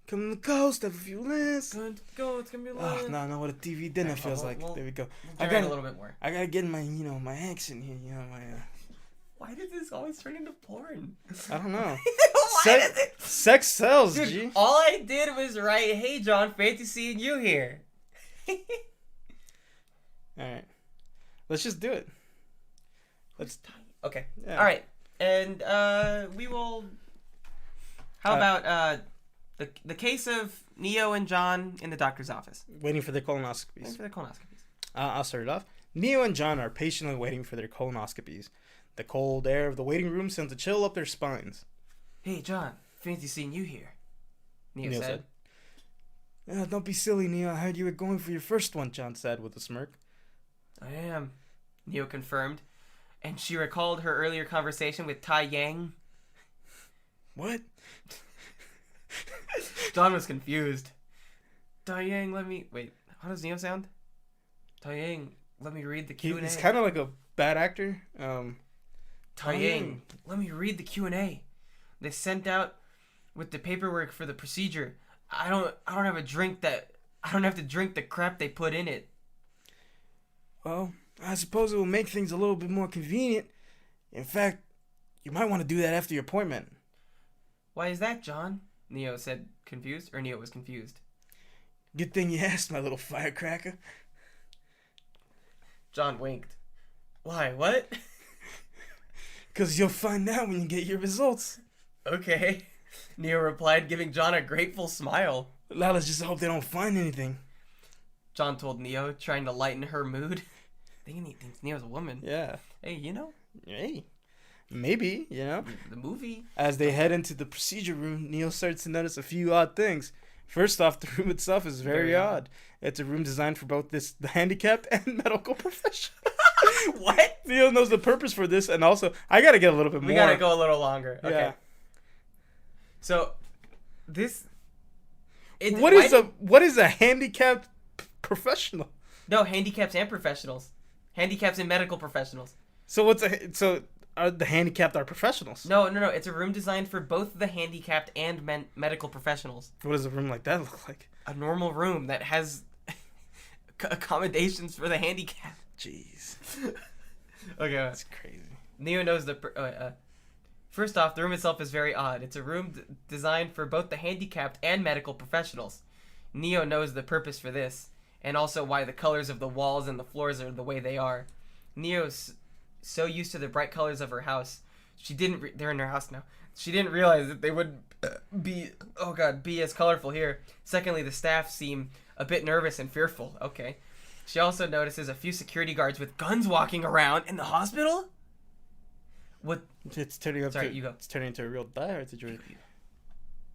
Come to the coast, have a few lands. go. It's gonna be a Oh, little. no, what a TV dinner Alright, feels well, like. well, There we go. I I got got- a little bit more. I gotta get my, my accent here. My. Why did this always turn into porn? I don't know. Why Sex, does it? sex sells, Dude, G. all I did was write, "Hey John, fancy seeing you here." All right, let's just do it. Let's. Okay. Yeah. All right, and we will. How about the case of Neo and John in the doctor's office? Waiting for their Waiting colonoscopies. for the colonoscopies. I'll start it off. Neo and John are patiently waiting for their colonoscopies. The cold air of the waiting room sends a chill up their spines. Hey John, fancy seeing you here. Neo Neo said. Don't be silly, Neo. I heard you were going for your first one, John said with a smirk. I am. Neo confirmed, and she recalled her earlier conversation with Tai Yang. What? John was confused. Tai Yang, let me wait. How does Neo sound? Tai Yang, let me read the Q&A. He's kind of like a bad actor. Tai Yang, let me read the Q&A. They sent out with the paperwork for the procedure. I don't have a drink that I don't have to drink the crap they put in it. Well, I suppose it will make things a little bit more convenient. In fact, you might want to do that after your appointment. Why is that, John? Neo said confused, or Neo was confused. Good thing you asked, my little firecracker. John winked. Why, what? 'Cause you'll find out when you get your results. Okay. Neo replied, giving John a grateful smile. Let's just hope they don't find anything. John told Neo, trying to lighten her mood. Thinking he thinks Neo's a woman. Yeah. Hey, Hey. Maybe, the movie. As they head into the procedure room, Neo starts to notice a few odd things. First off, the room itself is very odd. It's a room designed for both the handicapped and medical professionals. What? Neo knows the purpose for this, and also, I gotta get a little bit more. We gotta go a little longer. Okay. Yeah. So, this. What is a handicapped professional? No, handicaps and professionals. Handicaps and medical professionals. So are the handicapped are professionals? No. It's a room designed for both the handicapped and medical professionals. What does a room like that look like? A normal room that has accommodations for the handicapped. Jeez, Okay. that's crazy. Neo knows First off, the room itself is very odd. It's a room designed for both the handicapped and medical professionals. Neo knows the purpose for this, and also why the colors of the walls and the floors are the way they are. Neo's so used to the bright colors of her house. They're in her house now. She didn't realize that they would be as colorful here. Secondly, the staff seem a bit nervous and fearful. Okay. She also notices a few security guards with guns walking around in the hospital. What? It's turning Sorry, you go. It's turning into a real diehard situation.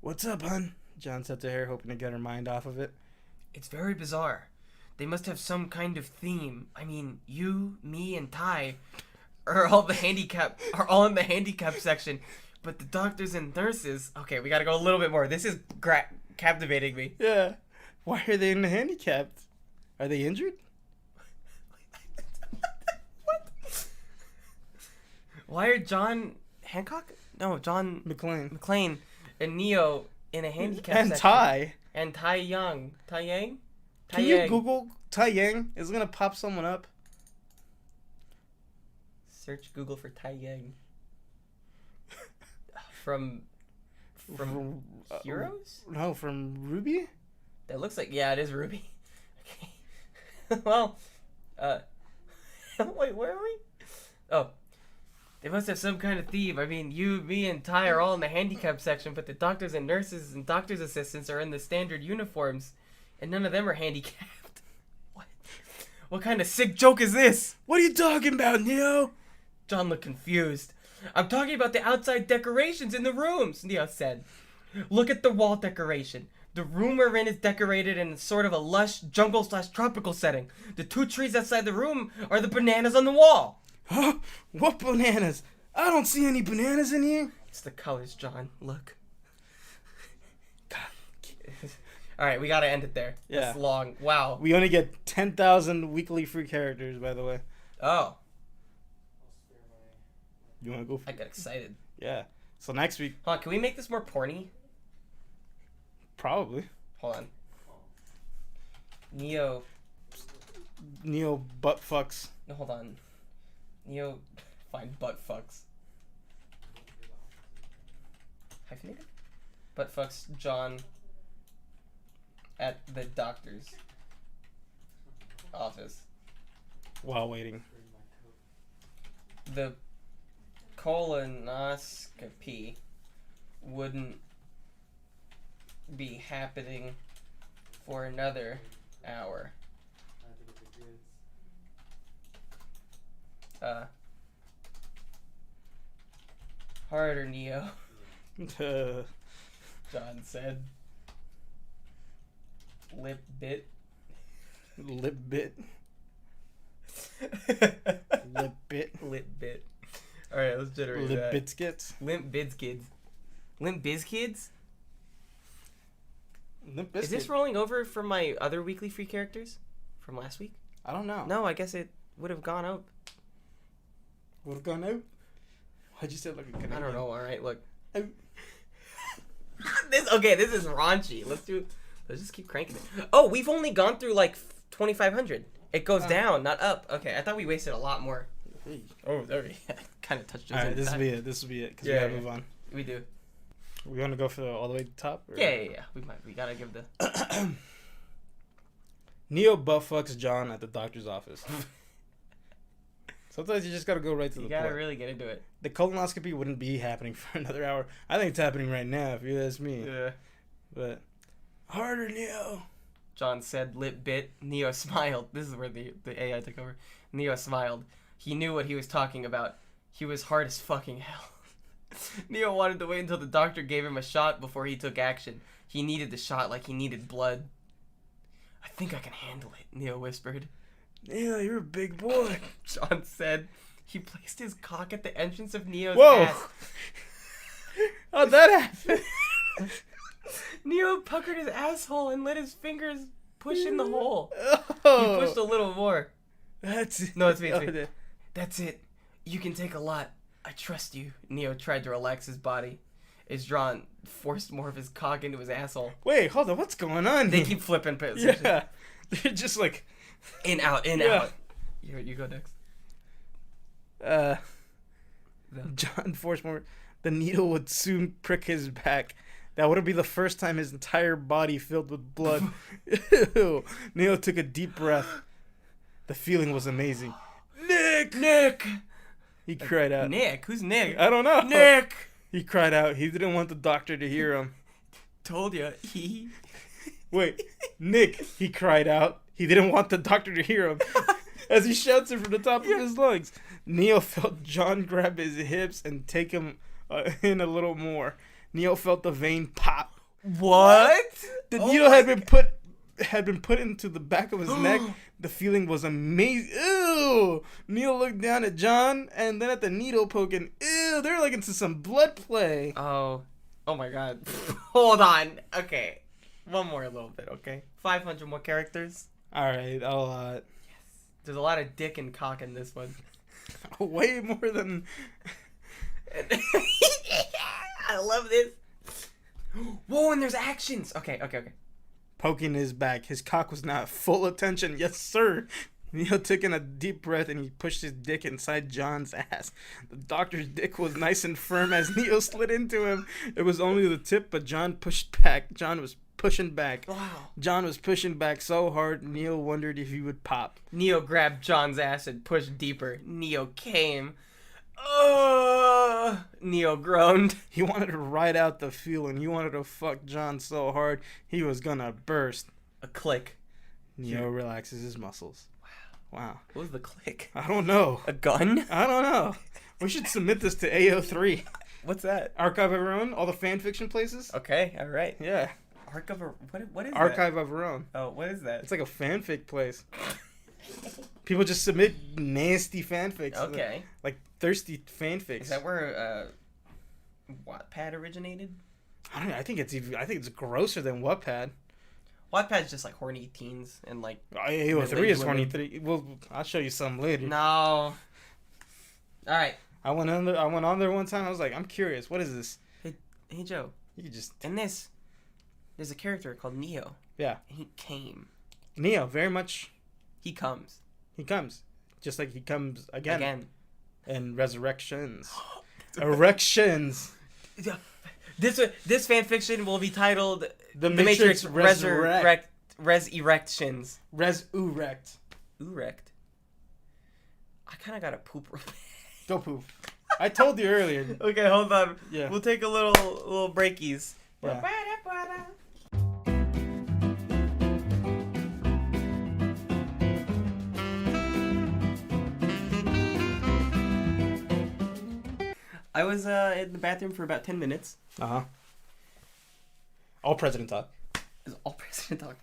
What's up, hun? John said to her, hoping to get her mind off of it. It's very bizarre. They must have some kind of theme. I mean, you, me, and Ty are all in the handicap section, but the doctors and nurses. Okay, we gotta go a little bit more. This is captivating me. Yeah. Why are they in the handicapped? Are they injured? What? Why are John Hancock? No, John McLean. and Neo in a handicap And section. Ty. And Tai Yang. Can you Google Tai Yang? Is it gonna pop someone up? Search Google for Tai Yang. From Heroes? No, from Ruby? That looks like, yeah, it is Ruby. Okay. Well, wait, where are we? Oh. They must have some kind of theme. I mean, you, me, and Ty are all in the handicap section, but the doctors and nurses and doctor's assistants are in the standard uniforms, and none of them are handicapped. What? What kind of sick joke is this? What are you talking about, Neo? John looked confused. I'm talking about the outside decorations in the rooms, Neo said. Look at the wall decoration. The room we're in is decorated in sort of a lush jungle/tropical setting. The 2 trees outside the room are the bananas on the wall. Huh? What bananas? I don't see any bananas in here. It's the colors, John. Look. Alright, we gotta end it there. Yeah. It's long. Wow. We only get 10,000 weekly free characters, by the way. Oh. You want to go for I got excited. Yeah. So next week, Hold on, can we make this more porny? probably. Hold on. Neo. Neo butt fucks. No, hold on. Neo. Find butt fucks. Hyphenated? Butt fucks John at the doctor's office. While waiting. The colonoscopy wouldn't be happening for another hour. Harder, Neo, John said. Lip bit. Lip bit. Lip bit. Lip bit. Alright, let's generate Lip that. biscuits. Limp Bizkids. Limp Bizkids? Limp Is biscuit. this rolling over from my other weekly free characters from last week? I don't know. No, I guess it would have gone up. Would have gone out. Why'd you say it like a Canadian? I don't know. All right, look. Out. This is raunchy. Let's just keep cranking it. Oh, we've only gone through like 2,500. It goes down, not up. Okay, I thought we wasted a lot more. Hey. Oh, there we kind of touched it. All right, this will be it. This will be it. Because we Yeah, gotta yeah. move on. We do. We want to go for all the way to the top? Or? Yeah. We gotta give the. Neo butt fucks John at the doctor's office. Sometimes you just gotta go right to You the gotta point. really get into it. The colonoscopy wouldn't be happening for another hour. I think it's happening right now, if you ask me. Yeah. But harder, Neo. John said, lip bit. Neo smiled. This is where the AI took over. Neo smiled. He knew what he was talking about. He was hard as fucking hell. Neo wanted to wait until the doctor gave him a shot before he took action. He needed the shot like he needed blood. I think I can handle it, Neo whispered. Neo, you're a big boy. John said. He placed his cock at the entrance of Neo's Whoa. ass. How'd that happen? Neo puckered his asshole and let his fingers push in the hole. Oh. He pushed a little more. That's it. No, it's me. Oh, that- That's it. You can take a lot. I trust you. Neo tried to relax his body. As John forced more of his cock into his asshole. Wait, hold on. What's going on? They here? keep flipping positions. Yeah. They're just like, In, out, in, Yeah. out. You go next. John forced more. The needle would soon prick his back. That wouldn't be the first time his entire body filled with blood. Ew. Neo took a deep breath. The feeling was amazing. Nick! He cried out. Nick? Who's Nick? I don't know. Nick! He cried out. He didn't want the doctor to hear him. Told ya. He. Wait, Nick, he cried out. He didn't want the doctor to hear him. As he shouts it from the top of his lungs. Neo felt John grab his hips and take him in a little more. Neo felt the vein pop. What? The Oh needle my had been put into the back of his neck. The feeling was amazing. Ew! Neo looked down at John and then at the needle poking. Ew! They're like into some blood play. Oh my god. Hold on. Okay. One more little bit, okay? 500 more characters. All right, I'll There's a lot of dick and cock in this one. way more than. I love this. Whoa, and there's actions. Okay. Poking his back. His cock was now at full attention. Yes, sir. Neo took in a deep breath and he pushed his dick inside John's ass. The doctor's dick was nice and firm as Neo slid into him. It was only the tip, but John pushed back. John was pushing back. Wow. John was pushing back so hard, Neo wondered if he would pop. Neo grabbed John's ass and pushed deeper. Neo came. Neo groaned. He wanted to ride out the feeling. He wanted to fuck John so hard, he was gonna burst. A click. Neo relaxes his muscles. Wow. What was the click? I don't know. A gun? I don't know. We should submit this to AO3. What's that? Archive of Our Own, all the fan fiction places. Okay, all right. Yeah. Archive of what is Archive of Our Own. that? Oh, what is that? It's like a fanfic place. People just submit nasty fanfics. Okay. Like thirsty fanfics. Is that where Wattpad originated? I don't know. I think it's grosser than Wattpad. Wattpad's just like horny teens and like AO3 is women. 23. Well, I'll show you some later. no. All right. I went on there one time. I was like, I'm curious. What is this? Hey Joe. You could just In this, there's a character called Neo. Yeah. And he came. Neo very much. He comes He comes, just like he comes again. And resurrections, erections. This fan fiction will be titled The Matrix Resurrect. Resurrections. Resurrect. Erect. I kind of got to poop real bad. Go poop. I told you earlier. Okay, hold on. Yeah. We'll take a little breakies. Yeah. I was in the bathroom for about 10 minutes. Uh-huh. All president talk. It was all president talk.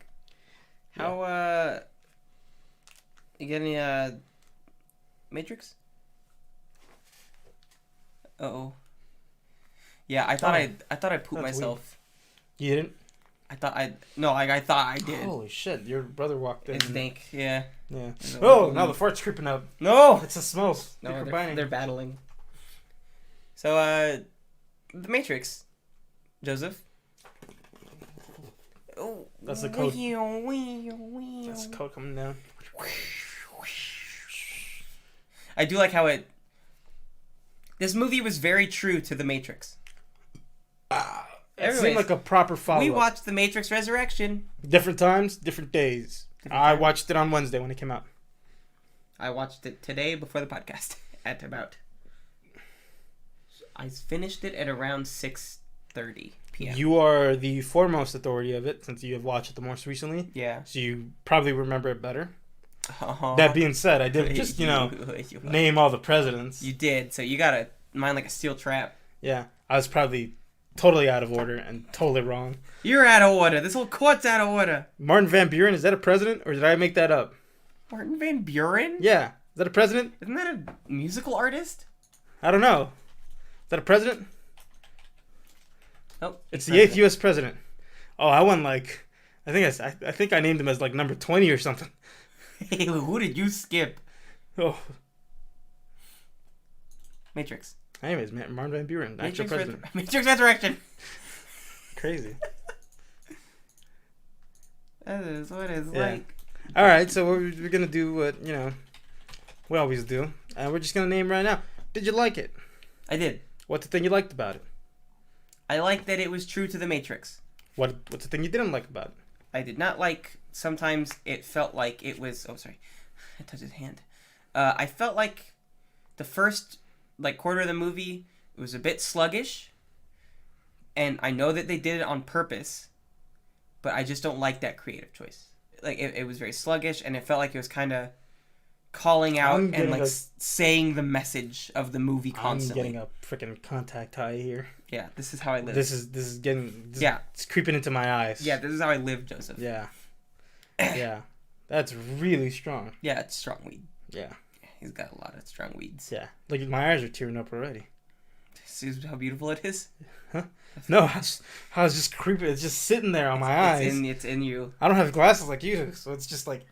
How, you get any, Matrix? Uh-oh. Yeah, I thought I pooped That's myself. You didn't? I thought I did. Holy shit! Your brother walked in. It stank, yeah. Yeah. No. Oh, now the fart's creeping up. No! It's the smells. No, They're they're combining. battling. So, The Matrix. Joseph. Oh, That's the code. That's That's the code coming down. I do like how this movie was very true to The Matrix. It seemed like a proper follow-up. We watched The Matrix Resurrection. Different times, different days. I watched it on Wednesday when it came out. I watched it today before the podcast at about. I finished it at around 6:30 p.m. You are the foremost authority of it since you have watched it the most recently. Yeah. So you probably remember it better. Uh-huh. That being said, I did just, name all the presidents. You did, so you gotta mind like a steel trap. Yeah. I was probably totally out of order and totally wrong. You're out of order. This whole court's out of order. Martin Van Buren, is that a president or did I make that up? Martin Van Buren? Yeah. Is that a president? Isn't that a musical artist? I don't know. Is that a president? Nope. It's the 8th U.S. president. Oh, I won like, I think I named him as like number 20 or something. Hey, who did you skip? Oh. Matrix. Anyways, Martin Van Buren, actual president. Matrix Resurrection. Crazy. That is what it's Yeah. like. All right, so we're gonna do what we always do, and we're just gonna name right now. Did you like it? I did. What's the thing you liked about it? I like that it was true to the Matrix. What's the thing you didn't like about it? I did not like. Sometimes it felt like it was. Oh, sorry, I touched his hand. I felt like the first quarter of the movie it was a bit sluggish, and I know that they did it on purpose, but I just don't like that creative choice. Like it was very sluggish, and it felt like it was kind of calling out and saying the message of the movie constantly. I'm getting a freaking contact high here. Yeah, this is how I live. This is getting. Yeah, it's creeping into my eyes. Yeah, this is how I live, Joseph. Yeah. Yeah, that's really strong. Yeah, it's strong weed. Yeah. He's got a lot of strong weeds. Yeah. Look, my eyes are tearing up already. See how beautiful it is? Huh? No, I was just creeping. It's just sitting there on my eyes. It's in you. I don't have glasses like you, so it's just like,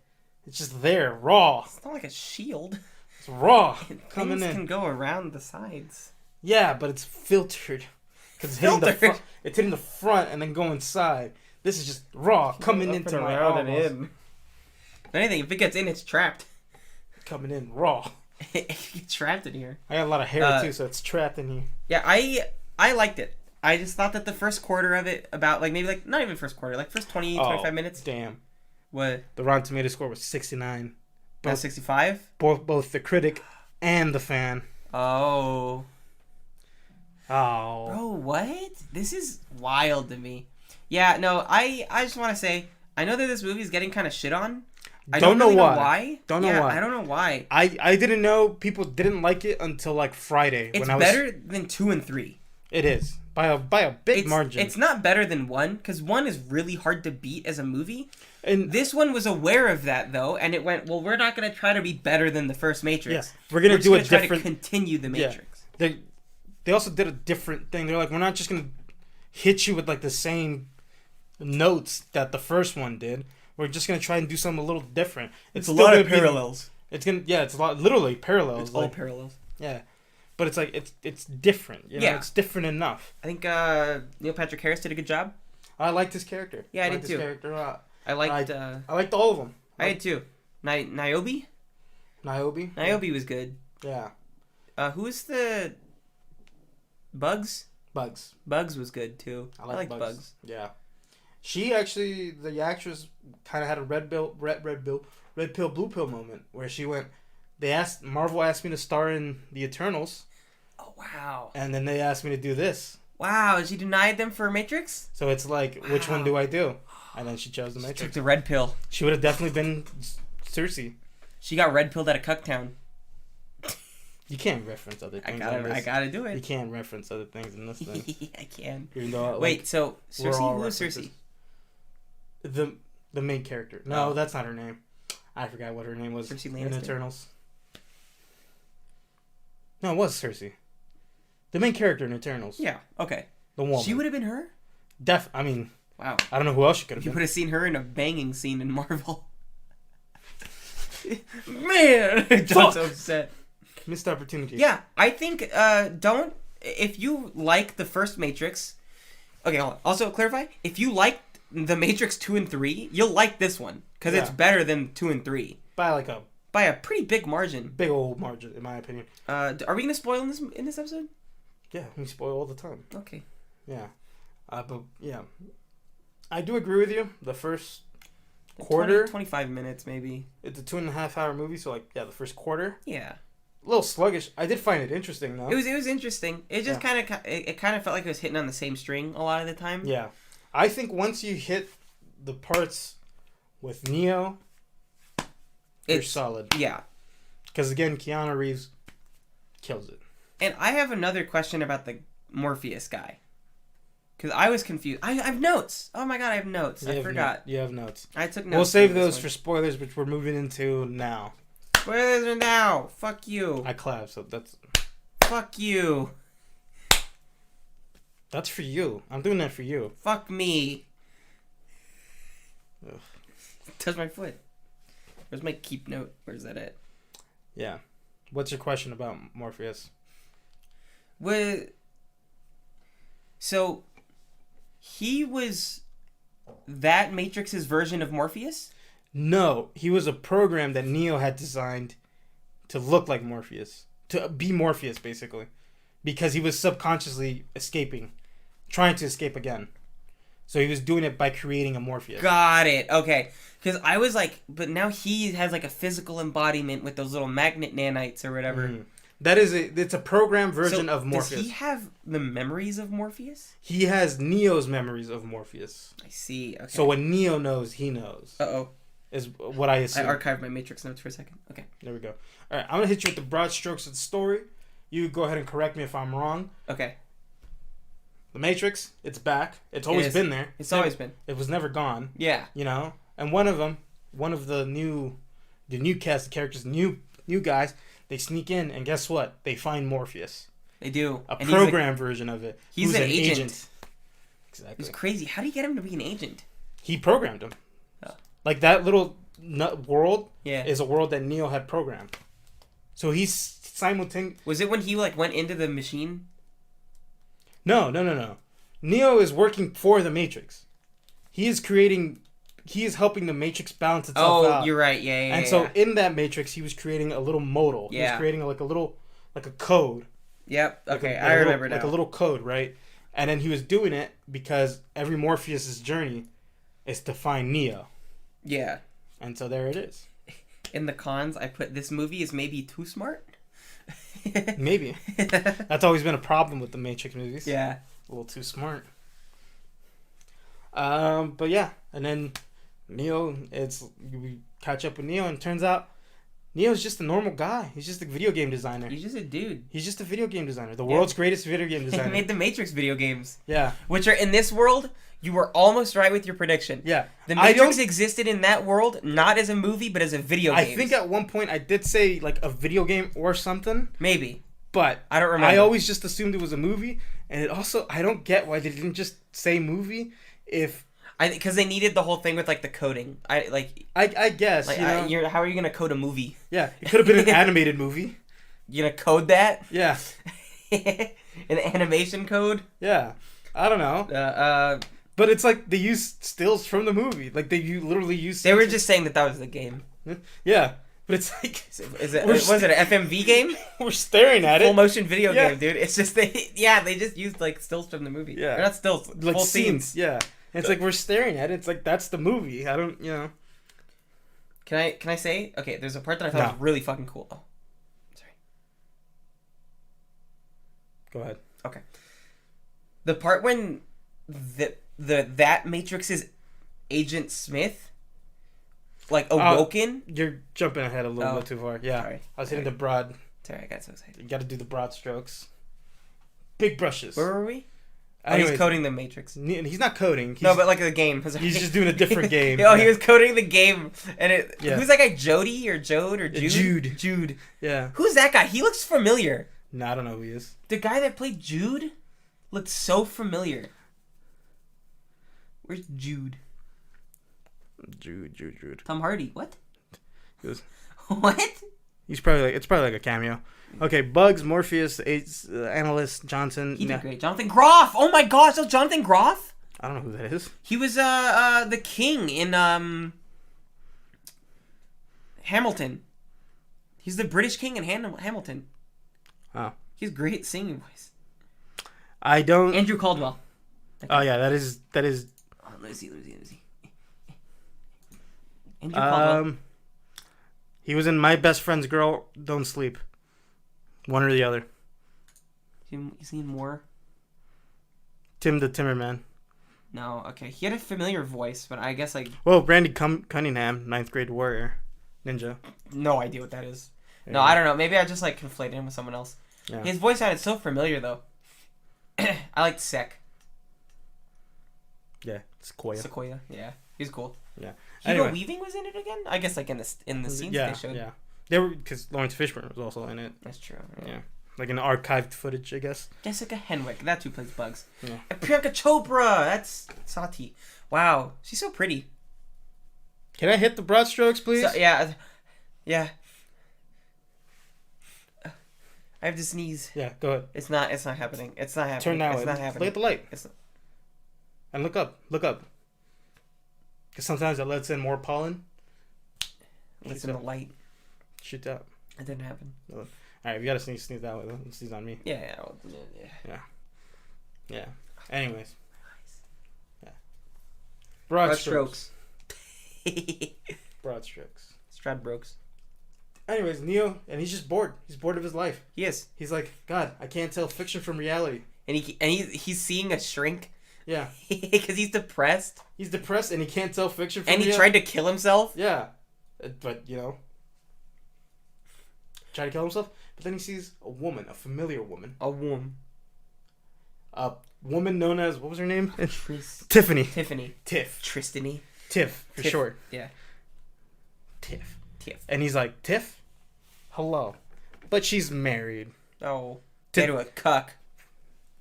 it's just there, raw. It's not like a shield. It's raw. Coming in. Can go around the sides. Yeah, but it's filtered. Because it's hitting the front. It's hitting the front and then going inside. This is just raw, coming into my eyeballs. If anything, if it gets in, it's trapped. Coming in raw. It gets trapped in here. I got a lot of hair too, so it's trapped in here. Yeah, I liked it. I just thought that the first quarter of it, about like maybe like not even first quarter, like first 20, 25 minutes. Damn. What? The Rotten Tomato score was 69. That's 65? Both the critic and the fan. Oh. Oh. Bro, what? This is wild to me. Yeah, no, I just want to say, I know that this movie is getting kind of shit on. I don't really know why. Don't know why. I don't know why. I didn't know people didn't like it until like Friday. It's better than 2 and 3. It is. By a big margin. It's not better than 1, because 1 is really hard to beat as a movie. And this one was aware of that, though, and it went, well, we're not going to try to be better than the first Matrix. Yes, we're going to do a different... Try to continue the Matrix. Yeah. They also did a different thing. They're like, we're not just going to hit you with like the same notes that the first one did. We're just going to try and do something a little different. It's a lot of parallels. It's a lot, literally parallels. It's all parallels. Yeah. But it's like, it's different. You know? Yeah. It's different enough. I think Neil Patrick Harris did a good job. I liked his character. Yeah, I did too. His character a lot. I liked all of them. I did too. Niobe? Niobe was good. Yeah. Who was the... Bugs? Bugs. Bugs was good too. I like Bugs. Yeah. She actually, the actress, kind of had a red pill, blue pill moment where she went. Marvel asked me to star in the Eternals. Oh wow! And then they asked me to do this. Wow! She denied them for Matrix. So it's like, which one do I do? And then she chose the Matrix. She took the red pill. She would have definitely been Cersei. She got red pilled at a Cucktown. You can't reference other things. I gotta do it. You can't reference other things in this thing. I can. Even though, wait, so Cersei? Who is Cersei? The main character. No, that's not her name. I forgot what her name was. Cersei Lannister? In Eternals. No, it was Cersei. The main character in Eternals. Yeah. Okay. The woman. She would have been her. I mean. Wow. I don't know who else she could have been. You would have seen her in a banging scene in Marvel. Man, John's so upset. Missed opportunity. Yeah, I think if you like the first Matrix. Okay, hold on. Also clarify, if you liked the Matrix 2 and 3, you'll like this one because it's better than 2 and 3 by a pretty big margin. Big old margin, in my opinion. Are we gonna spoil in this episode? Yeah, we spoil all the time. Okay. Yeah, but yeah, I do agree with you. The first quarter, 25 minutes maybe. It's a 2.5 hour movie, so like the first quarter. Yeah. A little sluggish. I did find it interesting though. It was interesting. It just kind of felt like it was hitting on the same string a lot of the time. Yeah, I think once you hit the parts with Neo, you're solid. Yeah, because again, Keanu Reeves kills it. And I have another question about the Morpheus guy, because I was confused. I have notes. Oh my god, I have notes. I forgot. You have notes. I took notes. We'll save those for spoilers, which we're moving into now. Spoilers are now. Fuck you. I clap, so that's... Fuck you. That's for you. I'm doing that for you. Fuck me. Ugh. Touch my foot. Where's my keep note? Where's that at? Yeah. What's your question about Morpheus? So, he was that Matrix's version of Morpheus? No, he was a program that Neo had designed to look like Morpheus. To be Morpheus, basically. Because he was subconsciously trying to escape again. So he was doing it by creating a Morpheus. Got it. Okay. Because I was like, but now he has like a physical embodiment with those little magnet nanites or whatever. Mm. It's a program version of Morpheus. Does he have the memories of Morpheus? He has Neo's memories of Morpheus. I see. Okay. So when Neo knows, he knows. Uh-oh. Is what I assume. I archived my Matrix notes for a second. Okay. There we go. All right, I'm going to hit you with the broad strokes of the story. You go ahead and correct me if I'm wrong. Okay. The Matrix, it's back. It's always been there. It's always been. It was never gone. Yeah. You know? And one of the new cast of characters, new guys, they sneak in and guess what? They find Morpheus. They do. A program version of it. He's an agent. Exactly. It's crazy. How do you get him to be an agent? He programmed him. Oh. Like that little world Yeah. is a world that Neo had programmed. So he's simultaneously... Was it when he like went into the machine? No. Neo is working for the Matrix. He is helping the Matrix balance itself out. Oh, you're right. Yeah. And so in that Matrix, he was creating a little modal. Yeah. He was creating like a code. Yep. Okay, Like I remember now. Like a little code, right? And then he was doing it because every Morpheus's journey is to find Neo. Yeah. And so there it is. In the cons, I put this movie is maybe too smart. Maybe. That's always been a problem with the Matrix movies. Yeah. A little too smart. But yeah, and then Neo, we catch up with Neo, and it turns out Neo's just a normal guy. He's just a video game designer. He's just a dude. He's just a video game designer. The world's greatest video game He designer. made the Matrix video games. Yeah. Which are in this world, you were almost right with your prediction. Yeah. The Matrix existed in that world, not as a movie, but as a video game. I think at one point I did say like a video game or something. Maybe. But I don't remember. I always just assumed it was a movie. And it also, I don't get why they didn't just say movie if... Because they needed the whole thing with like the coding. I guess, like, you know? how are you gonna code a movie? Yeah, it could have been an animated movie. You gonna code that? Yeah. An animation code? Yeah. I don't know. But it's like they use stills from the movie. Like you literally use. They were just saying that was the game. Yeah, but it's like. Was it an FMV game? We're staring at Full it. motion video game, dude. It's just they just used like stills from the movie. Yeah. Or not stills, like full scenes. Yeah. And it's like we're staring at it. It's like that's the movie. I don't, you know. Can I say? Okay, there's a part that I thought was really fucking cool. Oh, sorry. Go ahead. Okay. The part when that Matrix's Agent Smith, like awoken. You're jumping ahead a little bit too far. Yeah. Sorry. I was hitting the broad. Sorry, I got so excited. You got to do the broad strokes. Big brushes. Where were we? Anyways, he's coding the Matrix. He's not coding. No, but like the game. He's just doing a different game. He was coding the game, and who's that guy? Jody or Jode or Jude? Jude. Yeah. Who's that guy? He looks familiar. No, I don't know who he is. The guy that played Jude looked so familiar. Where's Jude? Jude. Tom Hardy. What? What? It's probably like a cameo. Okay, Bugs, Morpheus, Analyst, Johnson. He did great. Jonathan Groff. Oh my gosh, that's Jonathan Groff. I don't know who that is. He was the king in Hamilton. He's the British king in Hamilton. Oh. He's great singing voice. I don't. Andrew Caldwell. Oh yeah, that is. Oh, let me see. Andrew Caldwell. He was in My Best Friend's Girl, Don't Sleep. One or the other. You seen more? Tim the Timmerman. No, okay. He had a familiar voice, but I guess like. Well, Randy Cunningham, 9th grade warrior, ninja. No idea what that is. Yeah. No, I don't know. Maybe I just like conflated him with someone else. Yeah. His voice sounded so familiar though. I liked Yeah, Sequoia. Yeah, he's cool. Yeah. Hugo Anyway. Weaving was in it again. I guess like in the scenes they showed. Yeah. They were because Lawrence Fishburne was also in it. That's true. Yeah. Like in archived footage, I guess. Jessica Henwick. That's who plays Bugs. Yeah. And Priyanka Chopra. That's Sati. Wow, she's so pretty. Can I hit the broad strokes, please? So, yeah. I have to sneeze. Yeah, go ahead. It's not happening. It's not happening. Turn that way. It's not Play happening. at the light. It's not. And look up. Because sometimes it lets in more pollen. It's in the light. Shoot out. It didn't happen. All right, we gotta sneeze that way. Sneeze on me. Yeah. Yeah. Anyways. Yeah. Broad strokes. Broad strokes. Stradbrokes. Anyways, Neo, and he's just bored. He's bored of his life. He is. He's like, God, I can't tell fiction from reality. And he's seeing a shrink. Yeah. Because he's depressed. He's depressed and he can't tell fiction from And he reality. tried to kill himself. Yeah. But, tried to kill himself. But then he sees a woman, a familiar woman. A woman. A woman known as, what was her name? Tiffany. Tiff. Tristany. Tiff, for short. Yeah. Tiff. And he's like, Tiff? Hello. But she's married. Oh. To a cuck.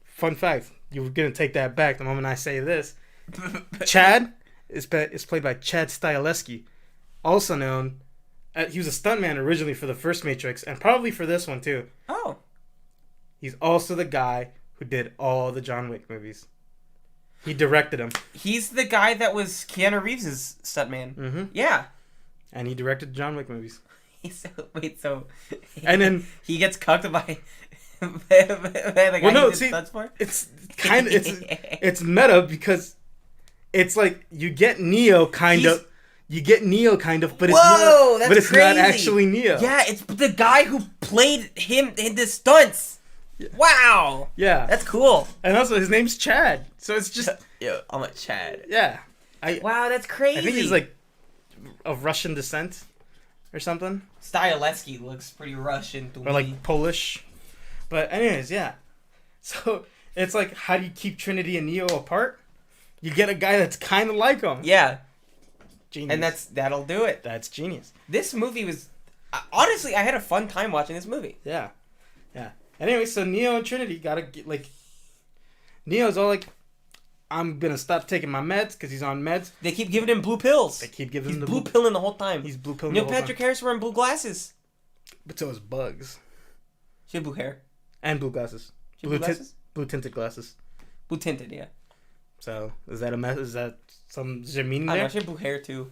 Fun fact. You were going to take that back the moment I say this. Chad is played by Chad Stahelski. Also known, he was a stuntman originally for the first Matrix, and probably for this one too. Oh. He's also the guy who did all the John Wick movies. He directed them. He's the guy that was Keanu Reeves' stuntman. Mm-hmm. Yeah. And he directed the John Wick movies. So And then he gets cucked by The guy no, he did see, stunts for? it's kind of it's meta because it's like you get Neo kind of, but it's Whoa, not. that's But it's crazy. not actually Neo. Yeah, it's the guy who played him in the stunts. Wow. Yeah. That's cool. And also his name's Chad, so it's just Yo, I'm a Chad. yeah. Wow, that's crazy. I think he's like of Russian descent or something, Styleski looks pretty Russian to or me. like Polish. But anyways, yeah. So it's like, how do you keep Trinity and Neo apart? You get a guy that's kind of like him. Yeah, Genius. and that'll do it. that's genius. This movie was honestly, I had a fun time watching this movie. Yeah, yeah. Anyway, so Neo and Trinity gotta get like. Neo's all like, I'm gonna stop taking my meds because he's on meds. They keep giving him blue pills. They keep giving He's him the blue pilling the whole time. He's blue pilling Neil the whole Patrick time. Harris wearing blue glasses. But so is Bugs She had blue hair. and blue glasses. She had blue glasses. Blue tinted glasses. Blue tinted, yeah. So is that a mess? Is that some meaning I don't there? know. She had blue hair too.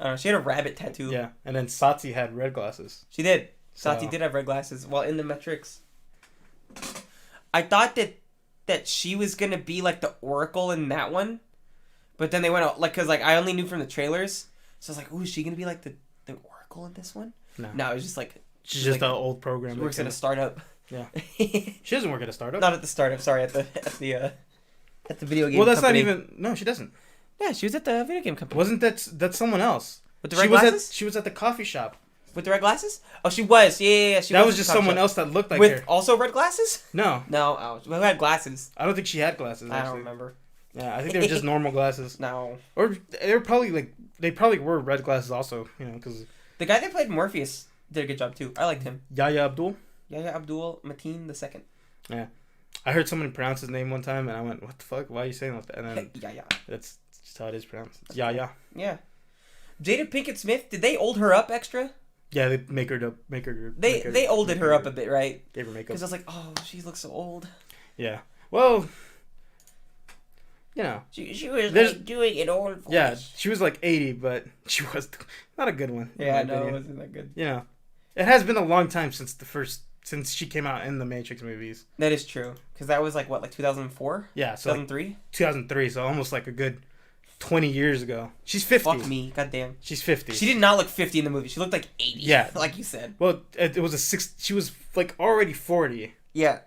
I don't know. She had a rabbit tattoo. Yeah, and then Satsi had red glasses. She did. So- Sati did have red glasses while in the Matrix. I thought that she was gonna be like the Oracle in that one, but then they went out like, cause like I only knew from the trailers, so I was like, "Ooh, is she gonna be like the Oracle in this one?" No, it was just like she's just like, an old program. she that works at came a up. startup. Yeah. She doesn't work at a startup. Not at the startup. Sorry, at the video game. Well, that's company. not even. No, she doesn't. Yeah, she was at the video game company. Wasn't that's someone else? With the She red was glasses? she was at the coffee shop. With the red glasses? Oh, she was. Yeah. She That was was at just the coffee someone shop. else that looked like With her. also red glasses? No, No, who had glasses? I don't think she had glasses. I Actually. don't remember. Yeah, I think they were just normal glasses, No. or they were probably like they probably were red glasses also. You know, because The guy that played Morpheus did a good job too. I liked him. Yahya Abdul. Yahya Abdul Mateen II. Yeah, I heard someone pronounce his name one time, and I went, "What the fuck? Why are you saying that?" And then Yahya. that's just how it is pronounced. It's Yahya. Yeah. Jada Pinkett Smith, did they old her up extra? Yeah, they make her. They olded her up a bit, right? Gave her makeup. Because I was like, oh, she looks so old. Yeah. Well, you know. She was There's- like doing an old voice. Yeah, she was like 80, but she was not a good one. in Yeah, my no, it opinion. wasn't that good. You know, it has been a long time since she came out in the Matrix movies. That is true. Because that was like, what, like 2004? Yeah, so like 2003? 2003, so almost like a good 20 years ago. She's 50. Fuck me. Goddamn. She's 50. She did not look 50 in the movie. She looked like 80. Yeah. Like you said. Well, it was she was like already 40 Yeah.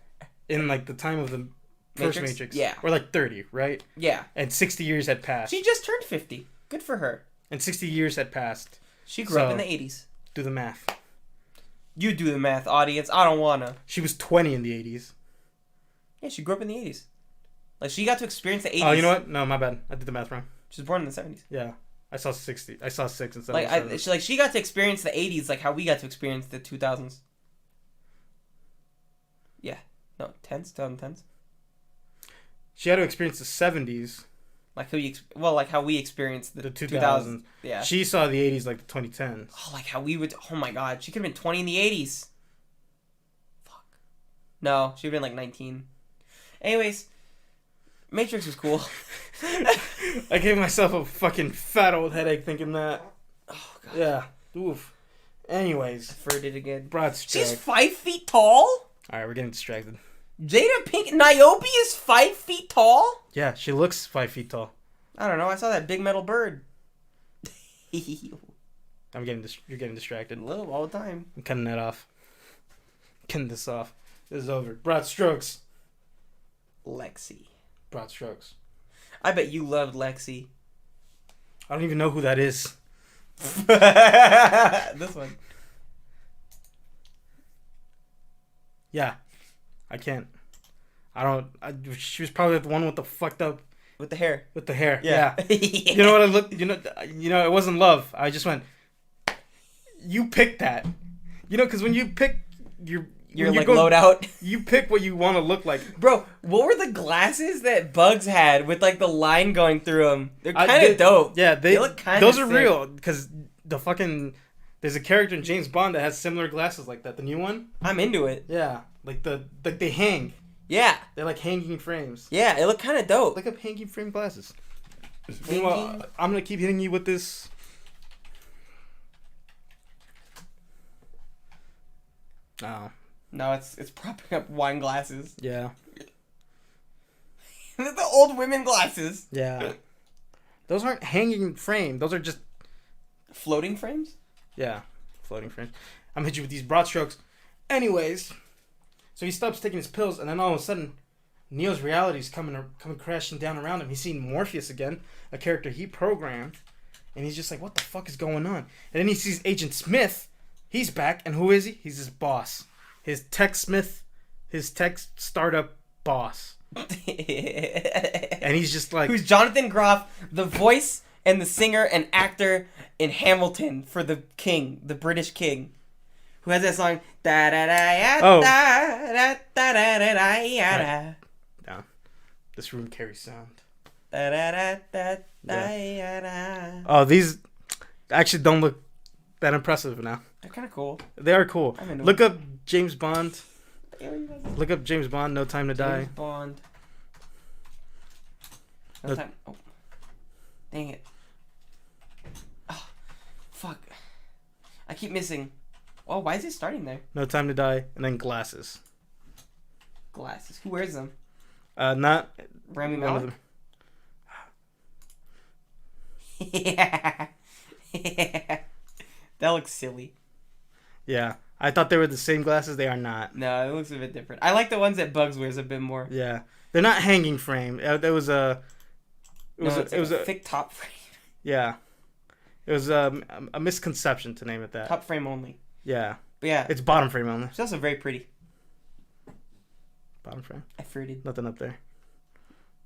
in like the time of the first Matrix? Matrix. Yeah. Or like 30, right? Yeah. And 60 years had passed. She just turned 50. Good for her. And 60 years had passed. She grew up So- in the 80s. Do the math. You do the math, audience. I don't wanna. She was 20 in the 80s. Yeah, she grew up in the 80s. Like, she got to experience the 80s. Oh, you know what? No, my bad. I did the math wrong. She was born in the 70s. Yeah. I saw 60. I saw 6 instead Like, of 7. she got to experience the 80s like how we got to experience the 2000s. Yeah. No, 2010s? She had to experience the 70s, Like, like how we experienced the 2000s. 2000s. Yeah. She saw the 80s like the 2010s. Oh, like how we would. Oh my god, she could have been 20 in the 80s. Fuck. No, she would have been like 19. Anyways, Matrix was cool. I gave myself a fucking fat old headache thinking that. Oh god. Yeah. Oof. Anyways, Deferred it again. broad She's stroke. 5 feet tall? Alright, we're getting distracted. Niobe is 5 feet tall? Yeah, she looks 5 feet tall. I don't know, I saw that big metal bird. You're getting distracted. Little all the time. I'm cutting that off. Cutting this off. This is over. Broad strokes. Lexi. Broad strokes. I bet you loved Lexi. I don't even know who that is. This one. Yeah. I can't. She was probably the one with the fucked up With the hair. with the hair. Yeah. You know what I looked? You know, it wasn't love. I just went. You picked that. You know, because when you pick You're when like go- load out. You pick what you want to look like. Bro, what were the glasses that Bugs had with like the line going through them? They're kind They- of dope. Yeah, They look kinda Those are sick. real because the fucking there's a character in James Bond that has similar glasses like that. The new one. I'm into it. Yeah, like they hang. Yeah. They're like hanging frames. Yeah, it looked kind of dope. Look up hanging frame glasses. Meanwhile, I'm gonna keep hitting you with this. Oh. No, it's propping up wine glasses. Yeah. The old women glasses. Yeah. Those aren't hanging frame. Those are just Floating frames? yeah, floating frames. I'm hit you with these broad strokes. Anyways, so he stops taking his pills, and then all of a sudden, Neo's reality is coming crashing down around him. He's seeing Morpheus again, a character he programmed, and he's just like, "What the fuck is going on?" And then he sees Agent Smith. He's back, and who is he? He's his boss, his tech startup boss. And he's just like, who's Jonathan Groff, the voice and the singer and actor in Hamilton for the king, the British king, who has that song da da da Oh. da da da da da da da. down. This room carries sound. Da da da da da da. Oh, these actually don't look that impressive now. They're kind of cool. They are cool. I'm into Look up James Bond. James Look up James Bond. No Time to Die. Bond. No No- time. Oh, dang it. Oh, fuck. I keep missing. Oh, why is it starting there? No Time to Die, and then Glasses. Glasses. Who wears them? Not Rami one of Malek. them. Yeah. That looks silly. Yeah, I thought they were the same glasses. They are not. No, it looks a bit different. I like the ones that Bugs wears a bit more. Yeah, they're not hanging frame. There was a. It was a thick top frame. Yeah, it was a misconception to name it that. Top frame only. Yeah, But yeah, it's bottom frame only. it's also very pretty. Bottom frame. I fruited. Nothing up there.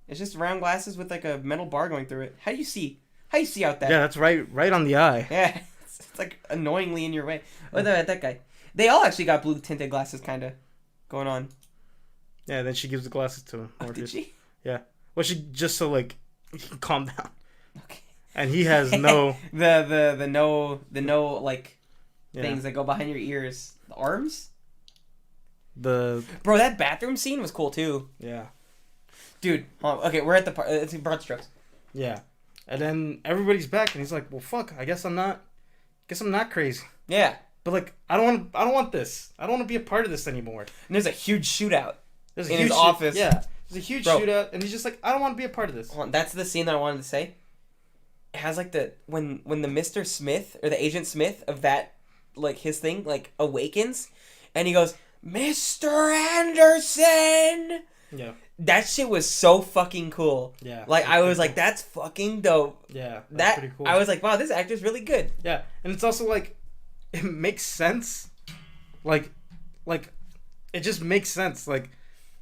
It's just round glasses with like a metal bar going through it. How do you see? How do you see out there? Yeah, that's right on the eye. Yeah, it's like annoyingly in your way. Oh, that guy. They all actually got blue tinted glasses, kind of going on. Yeah, then she gives the glasses to him. Oh, did Morpheus. she? Yeah. Well, she just so like he can calm down, Okay. and he has no. the no like Yeah. things that go behind your ears. The arms. The Bro, that bathroom scene was cool too. yeah. Dude, hold on. Okay, we're at the part. It's broad strokes. Yeah. And then everybody's back, and he's like, "Well, fuck. I guess I'm not crazy. Yeah. But like, I don't want this. I don't want to be a part of this anymore." And there's a huge shootout. There's In his office. Yeah. There's a huge Bro. shootout, and he's just like, "I don't want to be a part of this." Hold on, that's the scene that I wanted to say. It has like the when the Mr. Smith or the Agent Smith of that like his thing like awakens, and he goes, "Mr. Anderson." Yeah. That shit was so fucking cool. Yeah. Like That's I was pretty like, that's fucking dope. cool. Yeah. That's That pretty cool. I was like, wow, this actor's really good. Yeah, and it's also like, it makes sense. Like, it just makes sense. Like,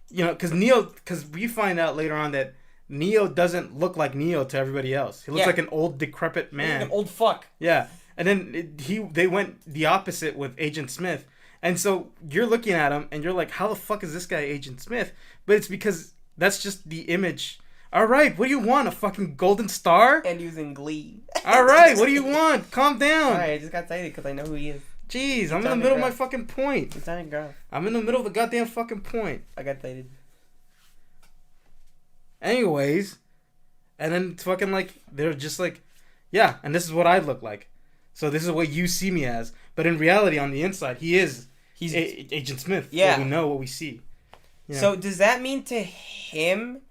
you know, because we find out later on that Neo doesn't look like Neo to everybody else. He looks Yeah. like an old decrepit He's like man. an old fuck. Yeah, and then they went the opposite with Agent Smith, and so you're looking at him and you're like, how the fuck is this guy Agent Smith? But it's because that's just the image. All right, what do you want? A fucking golden star? And using Glee. All right, what do you want? Calm down. Alright, I just got excited because I know who he is. Jeez, I'm in the Johnny middle of my Graf. fucking point. It's not a girl. I'm in the middle of the goddamn fucking point. I got excited. Anyways, and then fucking like they're just like, yeah, and this is what I look like. So this is what you see me as. But in reality, on the inside, he's Agent Smith. Yeah. What we know, what we see. Yeah. So does that mean to him